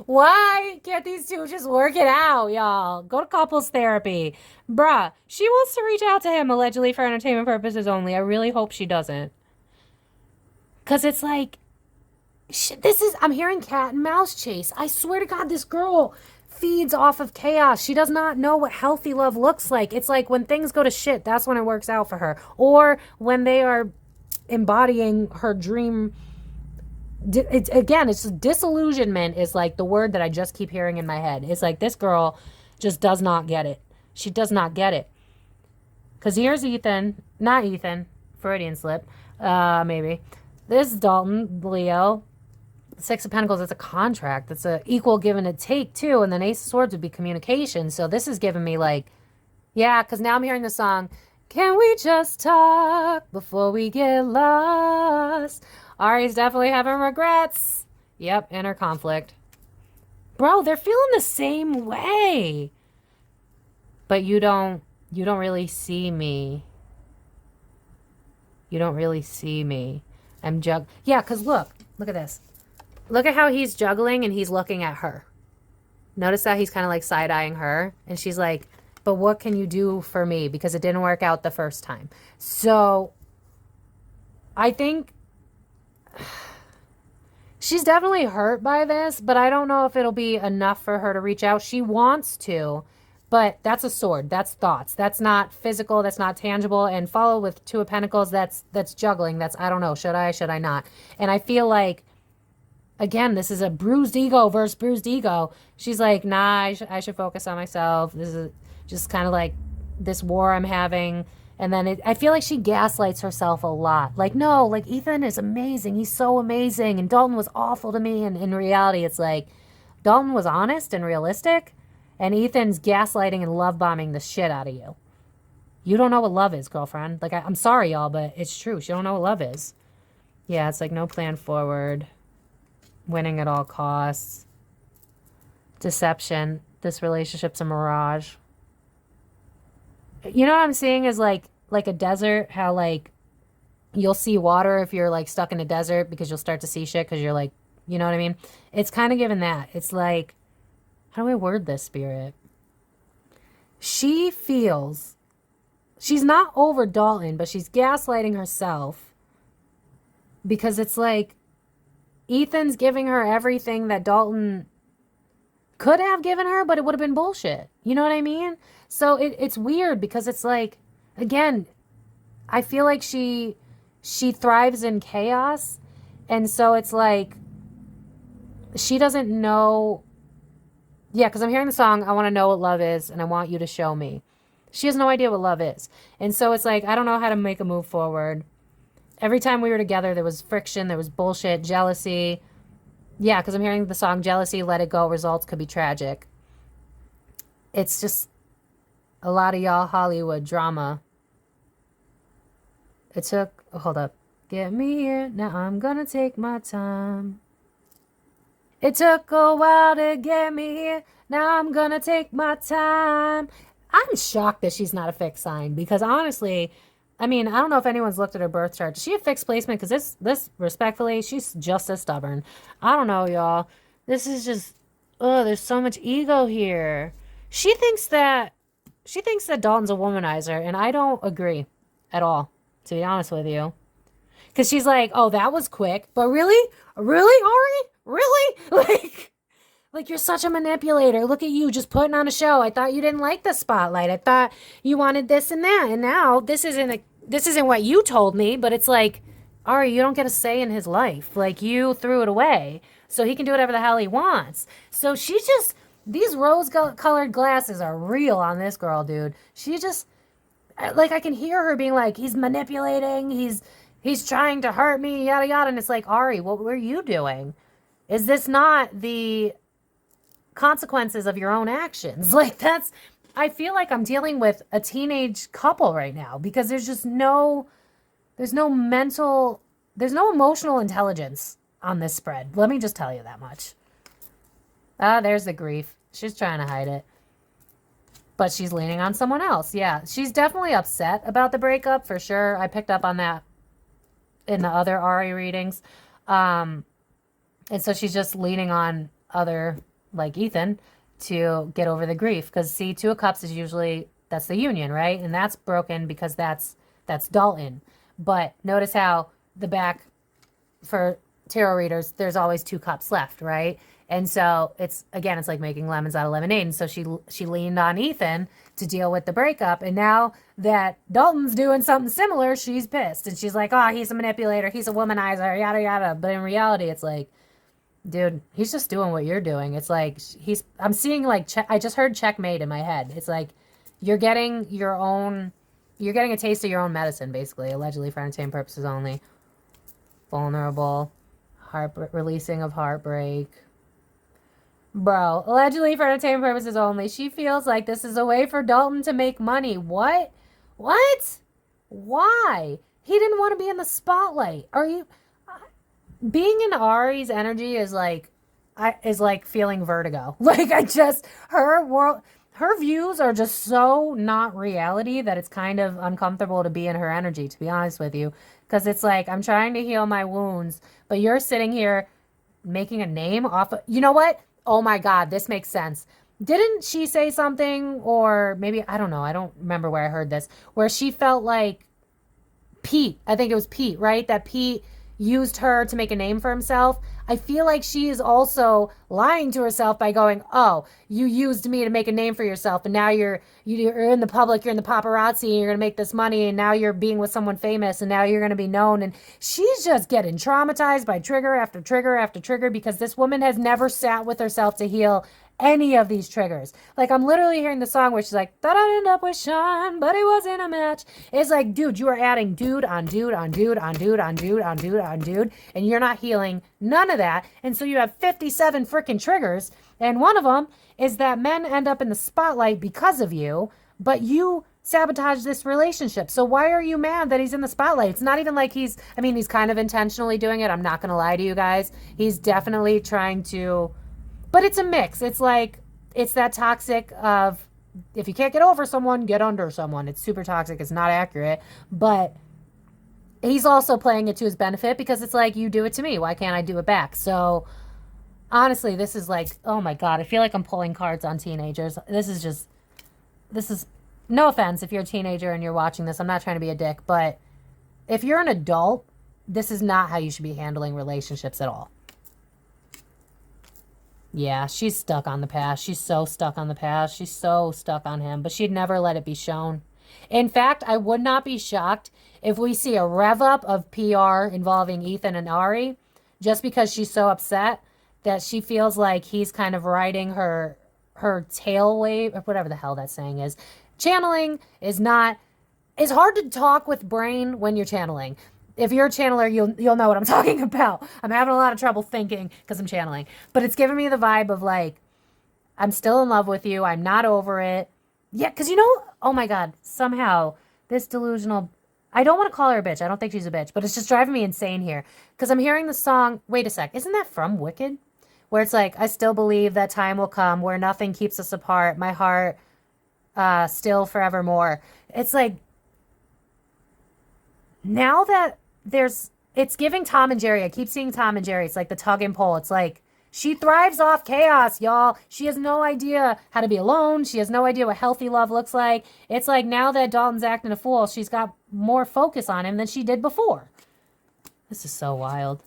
Why can't these two just work it out, y'all? Go to couples therapy. Bruh, she wants to reach out to him allegedly for entertainment purposes only. I really hope she doesn't. Because it's like, I'm hearing cat and mouse chase. I swear to God, this girl feeds off of chaos. She does not know what healthy love looks like. It's like when things go to shit, that's when it works out for her. Or when they are embodying her dream. It's just disillusionment is like the word that I just keep hearing in my head. It's like this girl just does not get it. She does not get it. Because here's Ethan. Not Ethan. Freudian slip. Maybe. This is Dalton, Leo. Six of Pentacles, it's a contract. It's a equal give and a take too. And then Ace of Swords would be communication. So this is giving me like, yeah, because now I'm hearing the song, can we just talk before we get lost? Ari's definitely having regrets. Yep, inner conflict. Bro, they're feeling the same way. But you don't really see me. You don't really see me. Yeah, because look at this. Look at how he's juggling and he's looking at her. Notice that he's kind of like side-eyeing her. And she's like, but what can you do for me? Because it didn't work out the first time. So I think she's definitely hurt by this, but I don't know if it'll be enough for her to reach out. She wants to, but that's a sword. That's thoughts. That's not physical. That's not tangible. And follow with Two of Pentacles. That's juggling. That's, I don't know. Should I not? And I feel like, again, this is a bruised ego versus bruised ego. She's like, nah, I should focus on myself. This is just kind of like this war I'm having. And then I feel like she gaslights herself a lot. Like, no, like Ethan is amazing. He's so amazing. And Dalton was awful to me. And in reality, it's like Dalton was honest and realistic. And Ethan's gaslighting and love bombing the shit out of you. You don't know what love is, girlfriend. Like, I'm sorry, y'all, but it's true. She don't know what love is. Yeah, it's like no plan forward. Winning at all costs. Deception. This relationship's a mirage. You know what I'm seeing is like a desert, how like you'll see water if you're like stuck in a desert because you'll start to see shit because you're like, you know what I mean? It's kind of given that. It's like, how do I word this, Spirit? She feels, she's not over Dalton, but she's gaslighting herself because it's like Ethan's giving her everything that Dalton could have given her, but it would have been bullshit. You know what I mean? So it's weird because it's like, again, I feel like she thrives in chaos. And so it's like, she doesn't know. Yeah, because I'm hearing the song, I want to know what love is, and I want you to show me. She has no idea what love is. And so it's like, I don't know how to make a move forward. Every time we were together, there was friction, there was bullshit, jealousy. Yeah, because I'm hearing the song, jealousy, let it go, results could be tragic. It's just a lot of y'all Hollywood drama. It took, hold up. Get me here, now I'm gonna take my time. It took a while to get me here, now I'm gonna take my time. I'm shocked that she's not a fixed sign because honestly, I mean, I don't know if anyone's looked at her birth chart. Does she have fixed placement? Because this, respectfully, she's just as stubborn. I don't know, y'all. This is just, there's so much ego here. She thinks that Dalton's a womanizer, and I don't agree at all, to be honest with you. Because she's like, oh, that was quick. But really? Really, Ari? Really? Like you're such a manipulator. Look at you just putting on a show. I thought you didn't like the spotlight. I thought you wanted this and that. And now this isn't what you told me, but it's like, Ari, you don't get a say in his life. Like you threw it away. So he can do whatever the hell he wants. So she just, these rose-colored glasses are real on this girl, dude. She just, like I can hear her being like, he's manipulating. He's trying to hurt me, yada, yada. And it's like, Ari, what were you doing? Is this not the consequences of your own actions? Like that's, I feel like I'm dealing with a teenage couple right now because there's no emotional intelligence on this spread. Let me just tell you that much. There's the grief. She's trying to hide it. But she's leaning on someone else. Yeah, she's definitely upset about the breakup for sure. I picked up on that in the other Ari readings. And so she's just leaning on other, like Ethan, to get over the grief. Because see, Two of Cups is usually, that's the union, right? And that's broken because that's Dalton. But notice how the back for tarot readers, there's always 2 cups left, right? And so it's like making lemons out of lemonade. And so she leaned on Ethan to deal with the breakup. And now that Dalton's doing something similar, she's pissed. And she's like, oh, he's a manipulator. He's a womanizer, yada, yada. But in reality, it's like, dude, he's just doing what you're doing. It's like, I'm seeing like, I just heard checkmate in my head. It's like, you're getting a taste of your own medicine, basically. Allegedly for entertainment purposes only. Vulnerable. Releasing of heartbreak. Bro, allegedly for entertainment purposes only. She feels like this is a way for Dalton to make money. What? Why? He didn't want to be in the spotlight. Are you... Being in Ari's energy is like feeling vertigo. Like her views are just so not reality that it's kind of uncomfortable to be in her energy, to be honest with you. Because it's like, I'm trying to heal my wounds, but you're sitting here making a name off of, you know what? Oh my God, this makes sense. Didn't she say something, or maybe, I don't know, I don't remember where I heard this, where she felt like Pete, I think it was Pete, right? That Pete used her to make a name for himself. I feel like she is also lying to herself by going, oh, you used me to make a name for yourself, and now you're in the public, you're in the paparazzi, and you're going to make this money, and now you're being with someone famous, and now you're going to be known. And she's just getting traumatized by trigger after trigger after trigger because this woman has never sat with herself to heal any of these triggers. Like, I'm literally hearing the song where she's like, thought I'd end up with Sean, but it wasn't a match. It's like, dude, you are adding dude on dude on dude on dude on dude on dude on dude, and you're not healing none of that. And so you have 57 freaking triggers, and one of them is that men end up in the spotlight because of you, but you sabotage this relationship. So why are you mad that he's in the spotlight? It's not even like he's kind of intentionally doing it. I'm not going to lie to you guys. He's definitely trying to, but it's a mix. It's like, it's that toxic of, if you can't get over someone, get under someone. It's super toxic. It's not accurate, but he's also playing it to his benefit because it's like, you do it to me, why can't I do it back? So honestly, this is like, oh my God, I feel like I'm pulling cards on teenagers. This is, no offense if you're a teenager and you're watching this. I'm not trying to be a dick, but if you're an adult, this is not how you should be handling relationships at all. Yeah, she's stuck on the past. She's so stuck on the past. She's so stuck on him, but she'd never let it be shown. In fact, I would not be shocked if we see a rev up of PR involving Ethan and Ari, just because she's so upset that she feels like he's kind of riding her tail wave, or whatever the hell that saying is. Channeling is hard to talk with brain when you're channeling. If you're a channeler, you'll know what I'm talking about. I'm having a lot of trouble thinking because I'm channeling. But it's giving me the vibe of like, I'm still in love with you. I'm not over it. Yeah, because oh my God, somehow this delusional, I don't want to call her a bitch. I don't think she's a bitch, but it's just driving me insane here. Because I'm hearing the song, wait a sec, isn't that from Wicked? Where it's like, I still believe that time will come where nothing keeps us apart. My heart, still forevermore. It's like, now that it's giving Tom and Jerry. I keep seeing Tom and Jerry. It's like the tug and pull. It's like, she thrives off chaos, y'all. She has no idea how to be alone. She has no idea what healthy love looks like. It's like, now that Dalton's acting a fool, she's got more focus on him than she did before. This is so wild.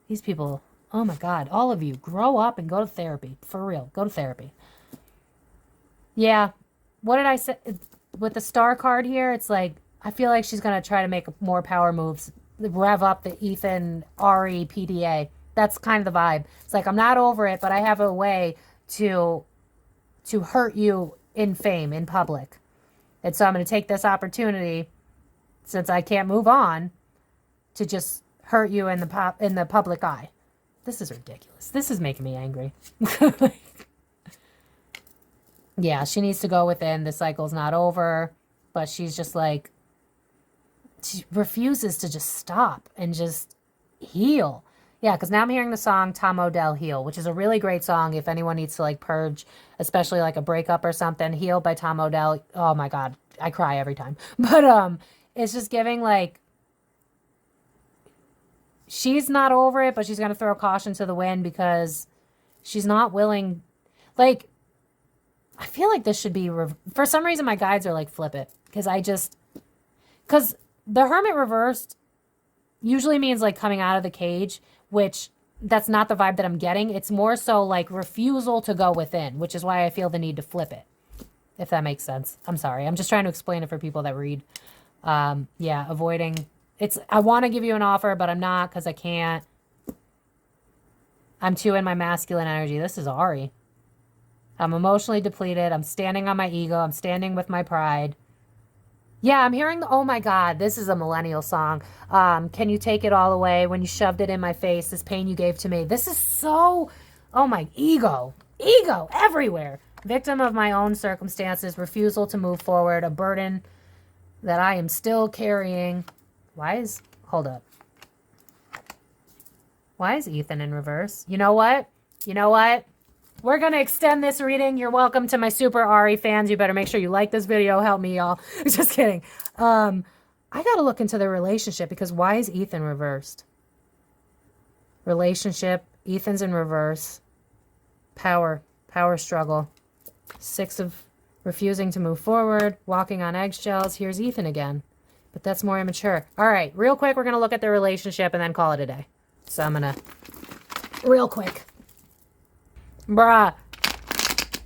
These people, oh my God, all of you, grow up and go to therapy. For real, go to therapy. Yeah. What did I say? With the star card here, it's like, I feel like she's going to try to make more power moves, rev up the Ethan, Ari, PDA. That's kind of the vibe. It's like, I'm not over it, but I have a way to hurt you in fame, in public. And so I'm going to take this opportunity, since I can't move on, to just hurt you in the public eye. This is ridiculous. This is making me angry. Yeah, she needs to go within. The cycle's not over, but she's just like, she refuses to just stop and just heal. Yeah, because now I'm hearing the song Tom Odell Heal, which is a really great song if anyone needs to like purge, especially like a breakup or something. Heal by Tom Odell. Oh my God, I cry every time. But it's just giving like, she's not over it, but she's going to throw caution to the wind because she's not willing. Like, I feel like this should be, for some reason my guides are like, flip it. Because the Hermit reversed usually means like coming out of the cage, which that's not the vibe that I'm getting. It's more so like refusal to go within, which is why I feel the need to flip it. If that makes sense. I'm sorry. I'm just trying to explain it for people that read. Yeah, avoiding. I want to give you an offer, but I'm not because I can't. I'm too in my masculine energy. This is Ari. I'm emotionally depleted. I'm standing on my ego. I'm standing with my pride. Yeah, I'm hearing oh my God, this is a millennial song. Can you take it all away when you shoved it in my face, this pain you gave to me? This is so, oh my, ego everywhere. Victim of my own circumstances, refusal to move forward, a burden that I am still carrying. Hold up. Why is Ethan in reverse? You know what? We're going to extend this reading. You're welcome to my super Ari fans. You better make sure you like this video. Help me, y'all. Just kidding. I got to look into the relationship because why is Ethan reversed? Relationship. Ethan's in reverse. Power struggle. 6 of refusing to move forward. Walking on eggshells. Here's Ethan again. But that's more immature. All right. Real quick, we're going to look at the relationship and then call it a day. So I'm going to... Real quick. Bruh.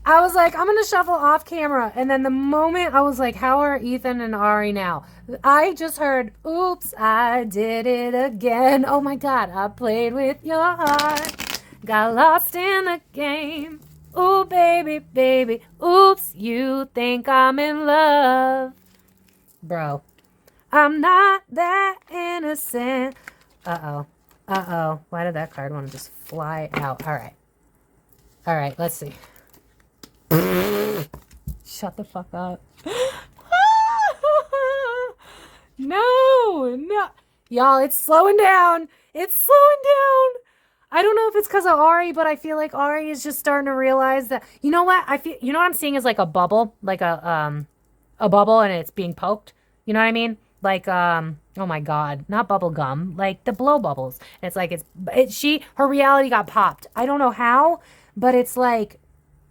I was like, I'm going to shuffle off camera. And then the moment I was like, how are Ethan and Ari now? I just heard, oops, I did it again. Oh my God, I played with your heart. Got lost in the game. Ooh, baby, baby. Oops, you think I'm in love. Bro, I'm not that innocent. Uh-oh. Uh-oh. Why did that card want to just fly out? All right. All right, let's see. Shut the fuck up. No. Y'all, it's slowing down. It's slowing down. I don't know if it's because of Ari, but I feel like Ari is just starting to realize that, you know what? You know what I'm seeing is like a bubble, like a bubble, and it's being poked. You know what I mean? Like, oh my God, not bubble gum, like the blow bubbles. And it's like, her reality got popped. I don't know how, but it's like,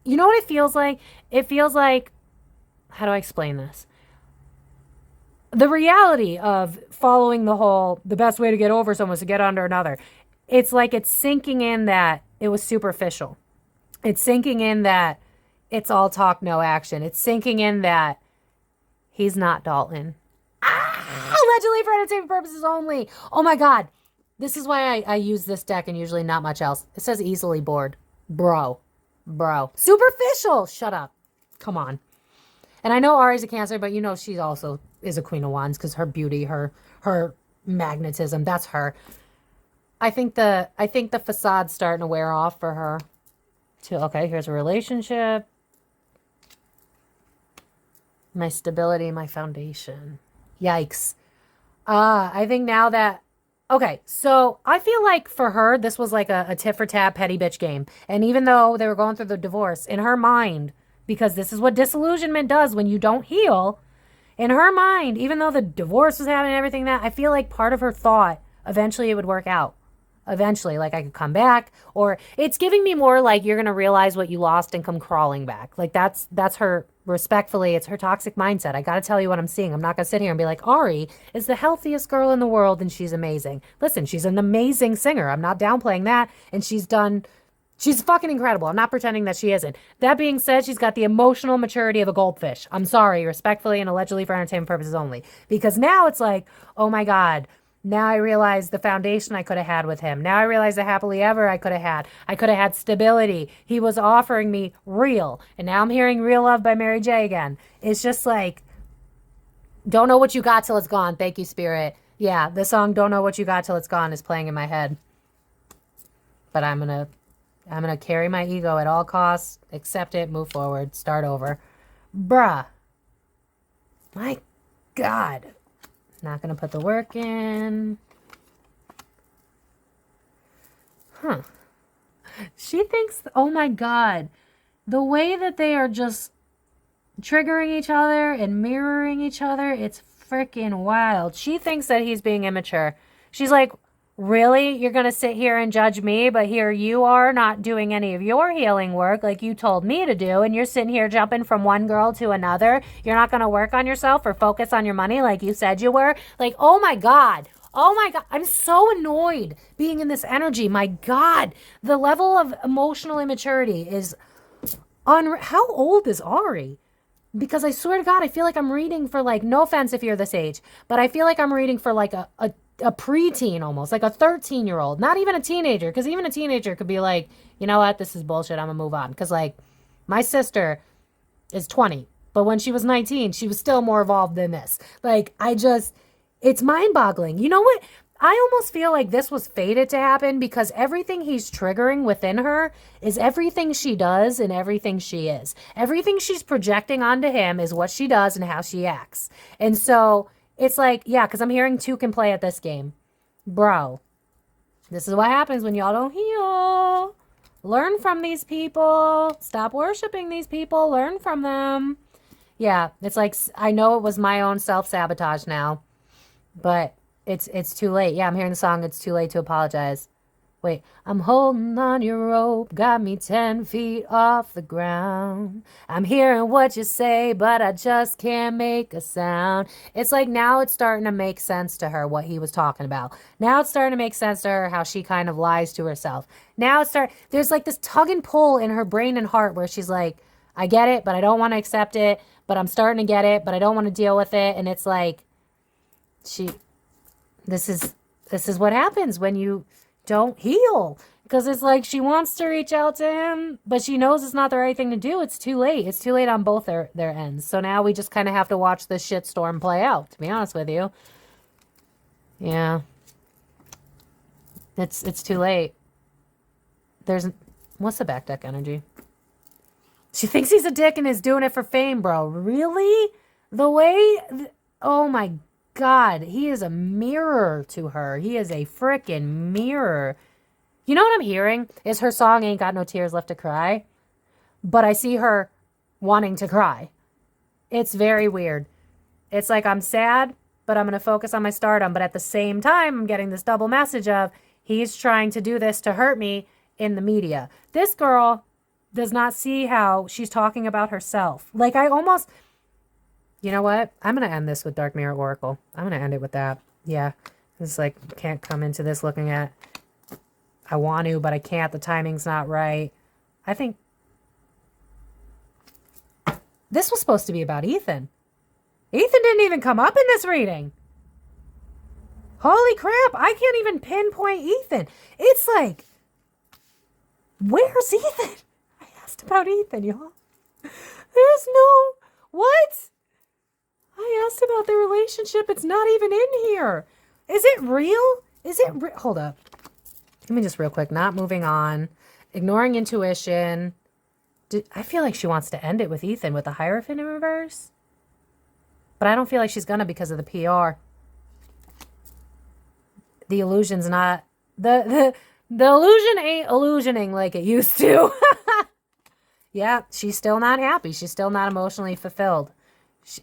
you know what it feels like? It feels like, how do I explain this? The reality of following the best way to get over someone is to get under another. It's like it's sinking in that it was superficial. It's sinking in that it's all talk, no action. It's sinking in that he's not Dalton. Allegedly for entertainment purposes only. Oh my God. This is why I use this deck and usually not much else. It says easily bored. Bro. Superficial. Shut up. Come on. And I know Ari's a Cancer, but you know she also is a Queen of Wands because her beauty, her magnetism, that's her. I think the facade's starting to wear off for her. Okay, here's a relationship. My stability, my foundation. Yikes. I think now that... Okay, so I feel like for her, this was like a tit for tat petty bitch game. And even though they were going through the divorce, in her mind, because this is what disillusionment does when you don't heal, in her mind, even though the divorce was happening and everything that, I feel like part of her thought, eventually it would work out. Eventually, like I could come back, or it's giving me more like you're going to realize what you lost and come crawling back. Like that's her, respectfully, it's her toxic mindset. I got to tell you what I'm seeing. I'm not going to sit here and be like, Ari is the healthiest girl in the world and she's amazing. Listen, she's an amazing singer. I'm not downplaying that. And she's fucking incredible. I'm not pretending that she isn't. That being said, she's got the emotional maturity of a goldfish. I'm sorry, respectfully and allegedly for entertainment purposes only. Because now it's like, oh my God, now I realize the foundation I could have had with him. Now I realize the happily ever I could have had. I could have had stability. He was offering me real. And now I'm hearing Real Love by Mary J again. It's just like, don't know what you got till it's gone. Thank you, Spirit. Yeah, the song Don't Know What You Got Till It's Gone is playing in my head. But I'm going to carry my ego at all costs, accept it, move forward, start over. Bruh. My God. Not going to put the work in. Huh. She thinks, oh my God, the way that they are just triggering each other and mirroring each other, it's freaking wild. She thinks that he's being immature. She's like, really? You're going to sit here and judge me, but here you are not doing any of your healing work like you told me to do, and you're sitting here jumping from one girl to another. You're not going to work on yourself or focus on your money like you said you were. Like, oh my God. Oh my God. I'm so annoyed being in this energy. My God. The level of emotional immaturity is How old is Ari? Because I swear to God, I feel like I'm reading for like, no offense if you're this age, but I feel like I'm reading for like a preteen almost, like a 13-year-old, not even a teenager, because even a teenager could be like, you know what, this is bullshit, I'm gonna move on. Because like, my sister is 20, but when she was 19, she was still more evolved than this. Like, it's mind-boggling. You know what? I almost feel like this was fated to happen because everything he's triggering within her is everything she does and everything she is. Everything she's projecting onto him is what she does and how she acts. And so it's like, yeah, because I'm hearing two can play at this game. Bro, this is what happens when y'all don't heal. Learn from these people. Stop worshiping these people. Learn from them. Yeah, it's like, I know it was my own self-sabotage now, but it's too late. Yeah, I'm hearing the song, It's Too Late to Apologize. Wait, I'm holding on your rope, got me 10 feet off the ground. I'm hearing what you say, but I just can't make a sound. It's like now it's starting to make sense to her what he was talking about. Now it's starting to make sense to her how she kind of lies to herself. Now there's like this tug and pull in her brain and heart where she's like, I get it, but I don't want to accept it, but I'm starting to get it, but I don't want to deal with it. And it's like, this is what happens when you don't heal. Because it's like she wants to reach out to him, but she knows it's not the right thing to do. It's too late. It's too late on both their ends. So now we just kind of have to watch this shitstorm play out, to be honest with you. Yeah. It's too late. What's the back deck energy? She thinks he's a dick and is doing it for fame, bro. Really? Oh my God. He is a mirror to her. He is a freaking mirror. You know what I'm hearing? Is her song Ain't Got No Tears Left to Cry. But I see her wanting to cry. It's very weird. It's like I'm sad, but I'm going to focus on my stardom. But at the same time, I'm getting this double message of he's trying to do this to hurt me in the media. This girl does not see how she's talking about herself. Like you know what? I'm going to end this with Dark Mirror Oracle. I'm going to end it with that. Yeah. It's like, can't come into this looking at, I want to, but I can't. The timing's not right. I think this was supposed to be about Ethan. Ethan didn't even come up in this reading. Holy crap. I can't even pinpoint Ethan. It's like, where's Ethan? I asked about Ethan, y'all. There's no, what? I asked about their relationship. It's not even in here. Is it real? Hold up. Let me just real quick, not moving on. Ignoring intuition. I feel like she wants to end it with Ethan with the Hierophant in reverse. But I don't feel like she's going to because of the PR. The illusion's not... The illusion ain't illusioning like it used to. Yeah, she's still not happy. She's still not emotionally fulfilled.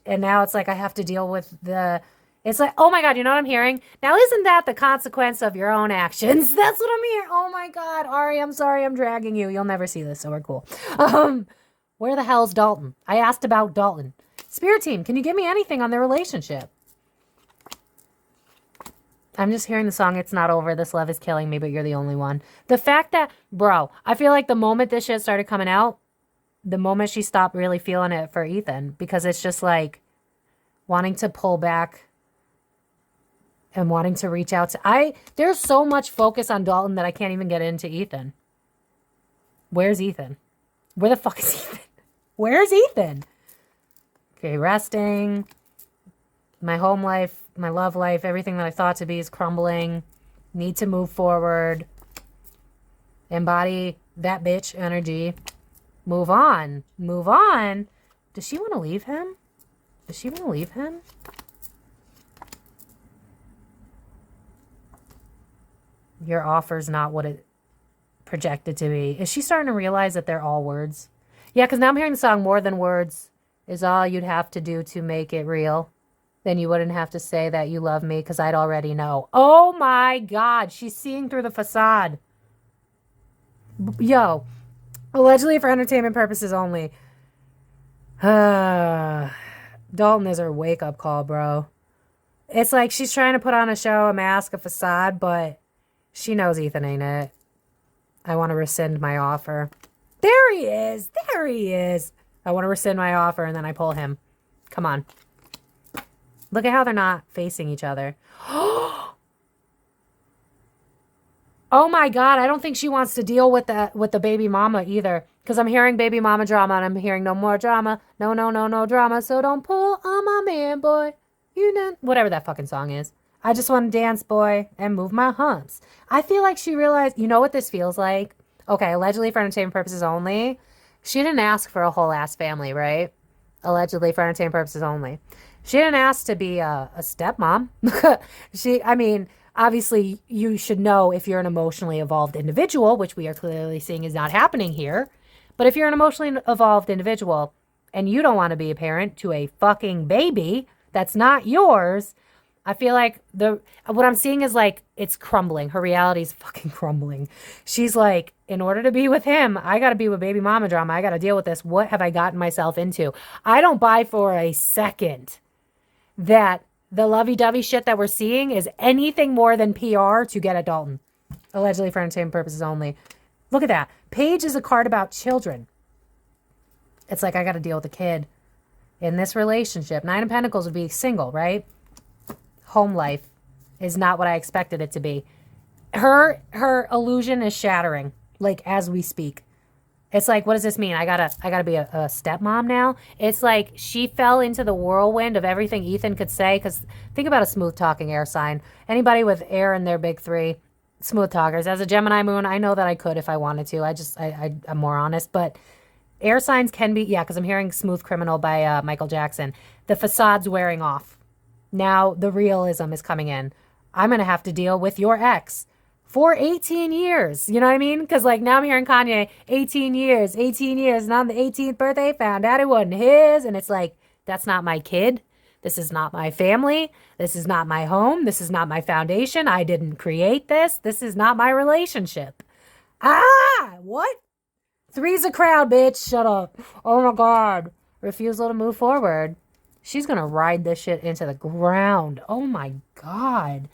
And now it's like I have to deal with the... It's like, oh my God, you know what I'm hearing? Now, isn't that the consequence of your own actions? That's what I'm hearing. Oh my God, Ari, I'm sorry I'm dragging you. You'll never see this, so we're cool. Where the hell's Dalton? I asked about Dalton. Spirit team, can you give me anything on their relationship? I'm just hearing the song, It's Not Over, This Love Is Killing Me, But You're the Only One. The fact that, bro, I feel like the moment this shit started coming out, the moment she stopped really feeling it for Ethan, because it's just like wanting to pull back and wanting to reach out to... There's so much focus on Dalton that I can't even get into Ethan. Where's Ethan? Where the fuck is Ethan? Where's Ethan? Okay, resting. My home life, my love life, everything that I thought to be is crumbling. Need to move forward. Embody that bitch energy. Move on. Move on. Does she want to leave him? Does she want to leave him? Your offer's not what it projected to be. Is she starting to realize that they're all words? Yeah, because now I'm hearing the song More Than Words is all you'd have to do to make it real. Then you wouldn't have to say that you love me because I'd already know. Oh my God. She's seeing through the facade. Yo. Allegedly for entertainment purposes only. Dalton is her wake-up call, bro. It's like she's trying to put on a show, a mask, a facade, but she knows Ethan ain't it. I want to rescind my offer. There he is. There he is. I want to rescind my offer, and then I pull him. Come on. Look at how they're not facing each other. Oh my God, I don't think she wants to deal with the baby mama either. Because I'm hearing baby mama drama, and I'm hearing no more drama. No, no, no, no drama. So don't pull on my man, boy. You know, whatever that fucking song is. I just want to dance, boy, and move my humps. I feel like she realized, you know what this feels like? Okay, allegedly for entertainment purposes only. She didn't ask for a whole ass family, right? Allegedly for entertainment purposes only. She didn't ask to be a stepmom. I mean, obviously you should know if you're an emotionally evolved individual, which we are clearly seeing is not happening here. But if you're an emotionally evolved individual and you don't want to be a parent to a fucking baby that's not yours, I feel like what I'm seeing is like it's crumbling. Her reality is fucking crumbling. She's like, in order to be with him, I got to be with baby mama drama. I got to deal with this. What have I gotten myself into? I don't buy for a second that the lovey-dovey shit that we're seeing is anything more than PR to get at Dalton. Allegedly for entertainment purposes only. Look at that. Page is a card about children. It's like I got to deal with a kid in this relationship. Nine of Pentacles would be single, right? Home life is not what I expected it to be. Her illusion is shattering, like as we speak. It's like, what does this mean? I gotta be a stepmom now. It's like she fell into the whirlwind of everything Ethan could say. Because think about a smooth talking air sign. Anybody with air in their big three, smooth talkers. As a Gemini moon, I know that I could if I wanted to. I'm more honest, but air signs can be, yeah. Because I'm hearing "Smooth Criminal" by Michael Jackson. The facade's wearing off. Now the realism is coming in. I'm gonna have to deal with your ex for 18 years. You know what I mean? Because, like, now I'm hearing Kanye, 18 years, 18 years. And on the 18th birthday, found out it wasn't his. And it's like, that's not my kid. This is not my family. This is not my home. This is not my foundation. I didn't create this. This is not my relationship. Ah, what? Three's a crowd, bitch. Shut up. Oh, my God. Refusal to move forward. She's going to ride this shit into the ground. Oh, my God.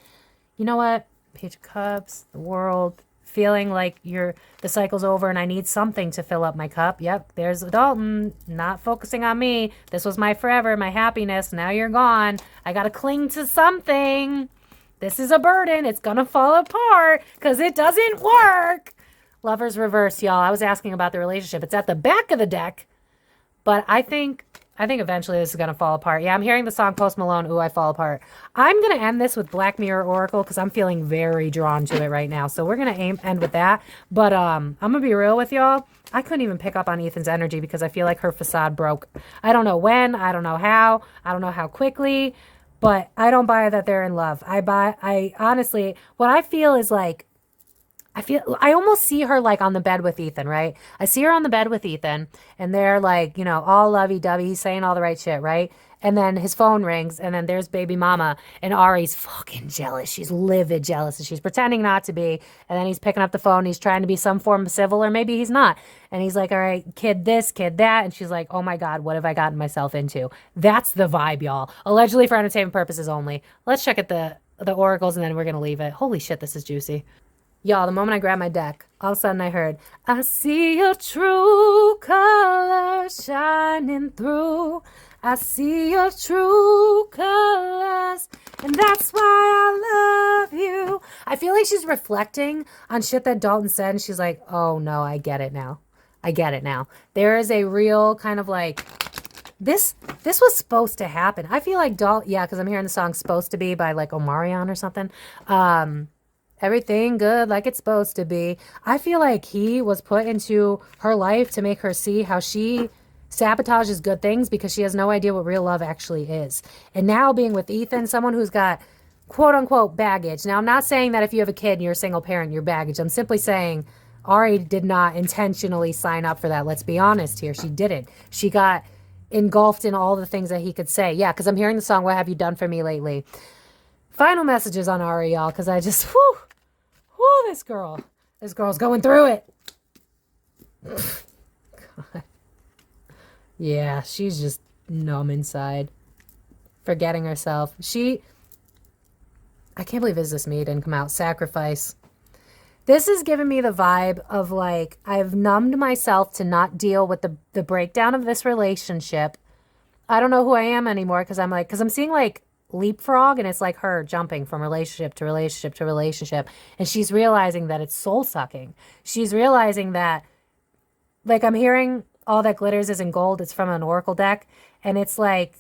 You know what? Page of Cups, the World, feeling like the cycle's over and I need something to fill up my cup. Yep, there's Dalton, not focusing on me. This was my forever, my happiness. Now you're gone. I gotta cling to something. This is a burden. It's gonna fall apart because it doesn't work. Lovers reverse, y'all. I was asking about the relationship. It's at the back of the deck, but I think eventually this is going to fall apart. Yeah, I'm hearing the song Post Malone, Ooh, I Fall Apart. I'm going to end this with Black Mirror Oracle because I'm feeling very drawn to it right now. So we're going to end with that. But I'm going to be real with y'all. I couldn't even pick up on Ethan's energy because I feel like her facade broke. I don't know when. I don't know how. I don't know how quickly. But I don't buy that they're in love. I honestly, what I feel is like, I almost see her like on the bed with Ethan, right? I see her on the bed with Ethan and they're like, you know, all lovey-dovey. He's saying all the right shit, right? And then his phone rings and then there's baby mama and Ari's fucking jealous. She's livid jealous and she's pretending not to be. And then he's picking up the phone. He's trying to be some form of civil or maybe he's not. And he's like, all right, kid this, kid that. And she's like, oh my God, what have I gotten myself into? That's the vibe, y'all. Allegedly for entertainment purposes only. Let's check at the oracles and then we're going to leave it. Holy shit, this is juicy. Y'all, the moment I grabbed my deck, all of a sudden I heard, I see your true colors shining through. I see your true colors, and that's why I love you. I feel like she's reflecting on shit that Dalton said, and she's like, oh no, I get it now. I get it now. There is a real kind of like, this was supposed to happen. I feel like Dalton, yeah, because I'm hearing the song Supposed to Be by like Omarion or something. Everything good like it's supposed to be. I feel like he was put into her life to make her see how she sabotages good things because she has no idea what real love actually is. And now being with Ethan, someone who's got quote unquote baggage. Now, I'm not saying that if you have a kid and you're a single parent, you're baggage. I'm simply saying Ari did not intentionally sign up for that. Let's be honest here. She didn't. She got engulfed in all the things that he could say. Yeah, because I'm hearing the song, What Have You Done For Me Lately? Final messages on Ari, y'all, because I just, whew, this girl's going through it. God. Yeah, she's just numb inside, forgetting herself. I can't believe Is This Me didn't come out. Sacrifice. This is giving me the vibe of like, I've numbed myself to not deal with the breakdown of this relationship. I don't know who I am anymore because I'm seeing like leapfrog and it's like her jumping from relationship to relationship to relationship. And she's realizing that it's soul sucking. She's realizing that, like, I'm hearing All That Glitters Isn't Gold. It's from an oracle deck. And it's like,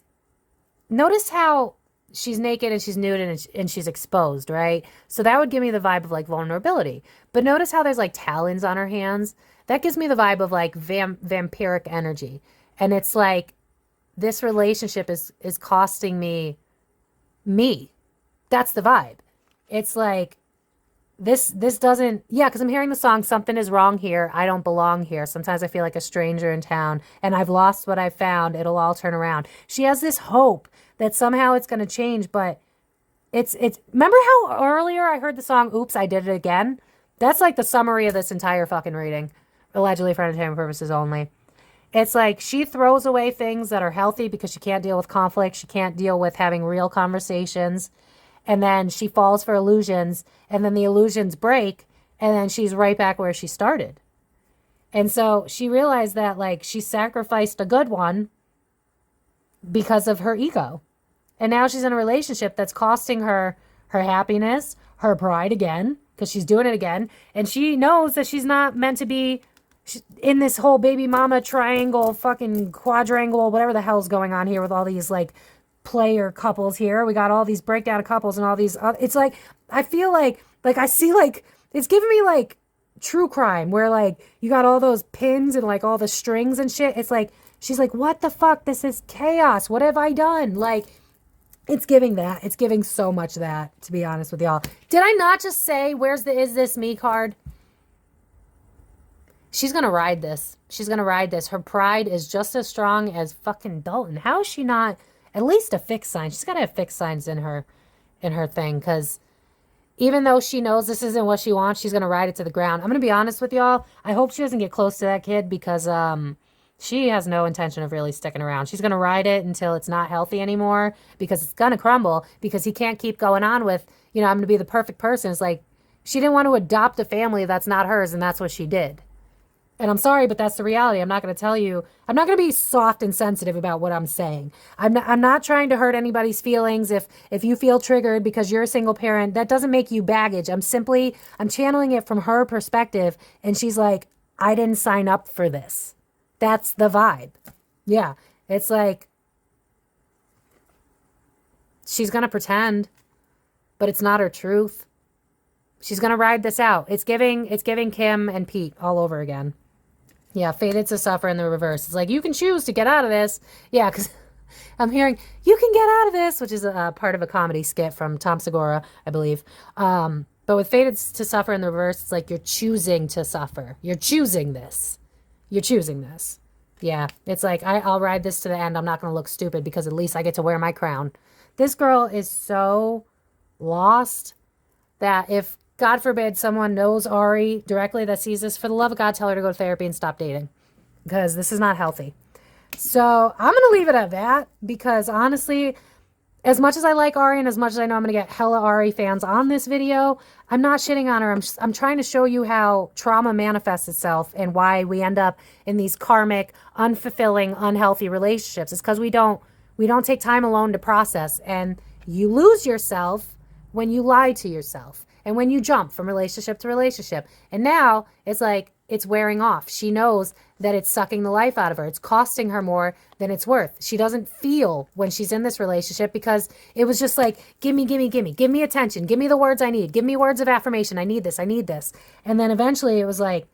notice how she's naked and she's nude and she's exposed, right? So that would give me the vibe of like vulnerability. But notice how there's like talons on her hands. That gives me the vibe of like vampiric energy. And it's like, this relationship is costing me. That's the vibe. It's like, this doesn't, yeah, because I'm hearing the song, Something Is Wrong Here, I Don't Belong Here. Sometimes I feel like a stranger in town, and I've lost what I found. It'll all turn around. She has this hope that somehow it's going to change, but it's, remember how earlier I heard the song, Oops, I Did It Again? That's like the summary of this entire fucking reading, allegedly for entertainment purposes only. It's like she throws away things that are healthy because she can't deal with conflict. She can't deal with having real conversations. And then she falls for illusions. And then the illusions break. And then she's right back where she started. And so she realized that like she sacrificed a good one because of her ego. And now she's in a relationship that's costing her her happiness, her pride again. because she's doing it again. And she knows that she's not meant to be in this whole baby mama triangle, fucking quadrangle, whatever the hell's going on here with all these like player couples here. We got all these breakdown of couples and all these, it's like, I feel like I see like, it's giving me like true crime where like you got all those pins and like all the strings and shit. It's like, she's like, what the fuck? This is chaos. What have I done? Like, it's giving that. It's giving so much that, to be honest with y'all. Did I not just say, where's the Is This Me card? She's going to ride this. She's going to ride this. Her pride is just as strong as fucking Dalton. How is she not at least a fixed sign? She's got to have fixed signs in her thing, because even though she knows this isn't what she wants, she's going to ride it to the ground. I'm going to be honest with y'all. I hope she doesn't get close to that kid, because she has no intention of really sticking around. She's going to ride it until it's not healthy anymore, because it's going to crumble, because he can't keep going on with, I'm going to be the perfect person. It's like, she didn't want to adopt a family that's not hers, and that's what she did. And I'm sorry, but that's the reality. I'm not going to tell you. I'm not going to be soft and sensitive about what I'm saying. I'm not trying to hurt anybody's feelings. If you feel triggered because you're a single parent, that doesn't make you baggage. I'm channeling it from her perspective. And she's like, I didn't sign up for this. That's the vibe. Yeah. It's like, she's going to pretend, but it's not her truth. She's going to ride this out. It's giving Kim and Pete all over again. Yeah, fated to suffer in the reverse. It's like, you can choose to get out of this. Yeah, because I'm hearing, you can get out of this, which is a part of a comedy skit from Tom Segura, I believe. But with fated to suffer in the reverse, it's like you're choosing to suffer. You're choosing this. You're choosing this. Yeah, it's like, I'll ride this to the end. I'm not going to look stupid, because at least I get to wear my crown. This girl is so lost that if, God forbid, someone knows Ari directly that sees this, for the love of God, tell her to go to therapy and stop dating, because this is not healthy. So I'm going to leave it at that, because honestly, as much as I like Ari and as much as I know I'm going to get hella Ari fans on this video, I'm not shitting on her. I'm trying to show you how trauma manifests itself and why we end up in these karmic, unfulfilling, unhealthy relationships. It's because we don't take time alone to process, and you lose yourself when you lie to yourself. And when you jump from relationship to relationship. And now it's like, it's wearing off. She knows that it's sucking the life out of her. It's costing her more than it's worth. She doesn't feel when she's in this relationship, because it was just like, give me attention. Give me the words I need. Give me words of affirmation. I need this. And then eventually it was like,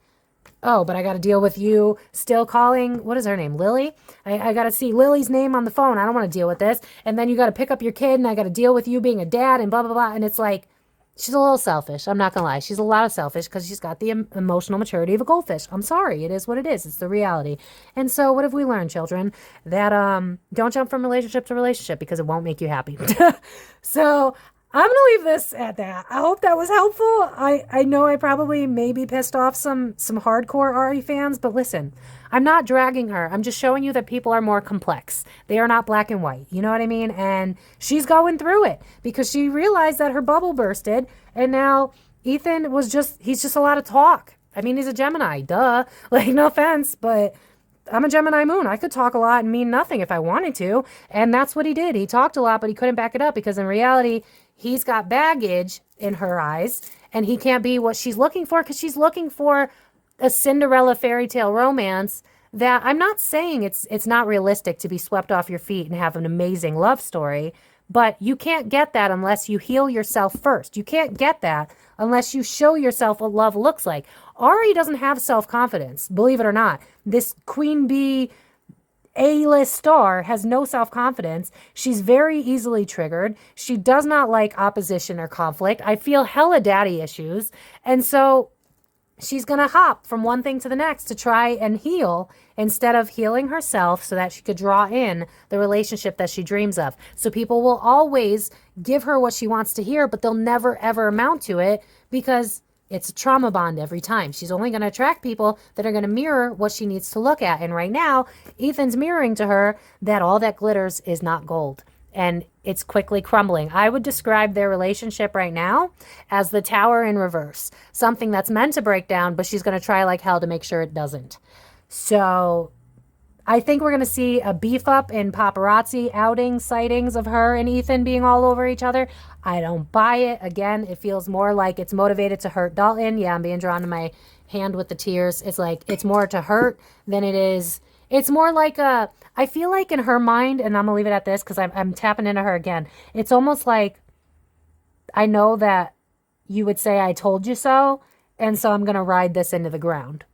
oh, but I got to deal with you still calling, what is her name? Lily? I got to see Lily's name on the phone. I don't want to deal with this. And then you got to pick up your kid, and I got to deal with you being a dad and blah, blah, blah. And it's like, she's a little selfish. I'm not going to lie. She's a lot of selfish, because she's got the emotional maturity of a goldfish. I'm sorry. It is what it is. It's the reality. And so what have we learned, children? That don't jump from relationship to relationship, because it won't make you happy. So I'm going to leave this at that. I hope that was helpful. I know I probably maybe pissed off some hardcore Ari fans, but listen, I'm not dragging her. I'm just showing you that people are more complex. They are not black and white. You know what I mean? And she's going through it, because she realized that her bubble bursted, and now Ethan he's just a lot of talk. I mean, he's a Gemini, duh. Like, no offense, but I'm a Gemini moon. I could talk a lot and mean nothing if I wanted to. And that's what he did. He talked a lot, but he couldn't back it up, because in reality, he's got baggage in her eyes, and he can't be what she's looking for, because she's looking for a Cinderella fairy tale romance that, I'm not saying it's not realistic to be swept off your feet and have an amazing love story, but you can't get that unless you heal yourself first. You can't get that unless you show yourself what love looks like. Ari doesn't have self-confidence, believe it or not. This queen bee A-list star has no self-confidence. She's very easily triggered. She does not like opposition or conflict. I feel hella daddy issues. And so she's going to hop from one thing to the next to try and heal, instead of healing herself so that she could draw in the relationship that she dreams of. So people will always give her what she wants to hear, but they'll never, ever amount to it, because it's a trauma bond every time. She's only going to attract people that are going to mirror what she needs to look at. And right now, Ethan's mirroring to her that all that glitters is not gold. And it's quickly crumbling. I would describe their relationship right now as the tower in reverse. Something that's meant to break down, but she's going to try like hell to make sure it doesn't. So I think we're going to see a beef up in paparazzi outing sightings of her and Ethan being all over each other. I don't buy it. Again, it feels more like it's motivated to hurt Dalton. Yeah, I'm being drawn to my hand with the tears. It's like it's more to hurt than it is. It's more like I feel like in her mind, and I'm going to leave it at this because I'm tapping into her again. It's almost like I know that you would say I told you so, and so I'm going to ride this into the ground.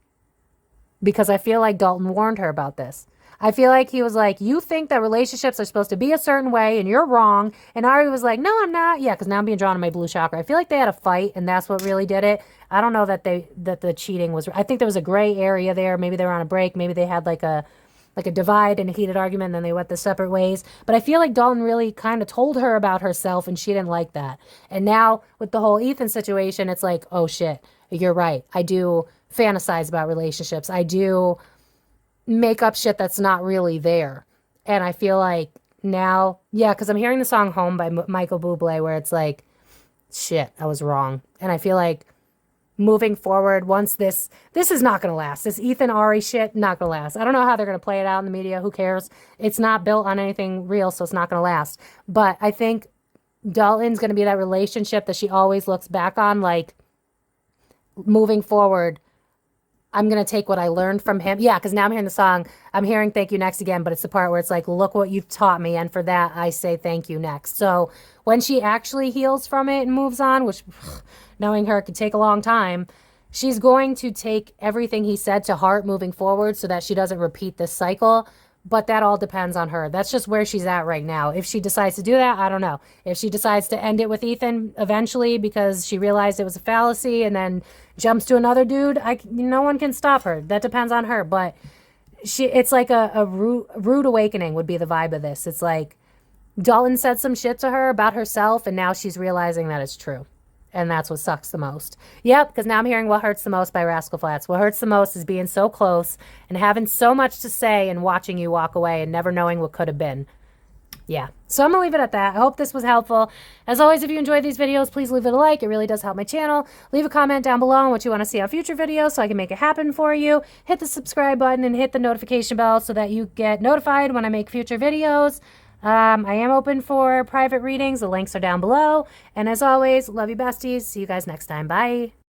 Because I feel like Dalton warned her about this. I feel like he was like, you think that relationships are supposed to be a certain way and you're wrong. And Ari was like, no, I'm not. Yeah, because now I'm being drawn to my blue chakra. I feel like they had a fight and that's what really did it. I don't know that the cheating was, I think there was a gray area there. Maybe they were on a break. Maybe they had like a divide and a heated argument and then they went the separate ways. But I feel like Dalton really kind of told her about herself and she didn't like that. And now with the whole Ethan situation, it's like, oh shit, you're right. I do fantasize about relationships. I do make up shit that's not really there. And I feel like now, yeah, because I'm hearing the song Home by Michael Bublé where it's like, shit, I was wrong. And I feel like moving forward, once this is not going to last. This Ethan Ari shit, not going to last. I don't know how they're going to play it out in the media. Who cares? It's not built on anything real, so it's not going to last. But I think Dalton's going to be that relationship that she always looks back on, like, moving forward, I'm going to take what I learned from him. Yeah, because now I'm hearing the song. I'm hearing Thank You Next again, but it's the part where it's like, look what you've taught me. And for that, I say thank you next. So when she actually heals from it and moves on, which knowing her could take a long time, she's going to take everything he said to heart moving forward so that she doesn't repeat this cycle. But that all depends on her. That's just where she's at right now. If she decides to do that, I don't know. If she decides to end it with Ethan eventually because she realized it was a fallacy and then jumps to another dude, no one can stop her. That depends on her. But it's like a rude awakening would be the vibe of this. It's like Dalton said some shit to her about herself and now she's realizing that it's true. And that's what sucks the most. Yep, because now I'm hearing What Hurts the Most by Rascal Flatts. What hurts the most is being so close and having so much to say and watching you walk away and never knowing what could have been. Yeah, so I'm going to leave it at that. I hope this was helpful. As always, if you enjoyed these videos, please leave it a like. It really does help my channel. Leave a comment down below on what you want to see on future videos so I can make it happen for you. Hit the subscribe button and hit the notification bell so that you get notified when I make future videos. I am open for private readings. The links are down below. And as always, love you besties. See you guys next time. Bye.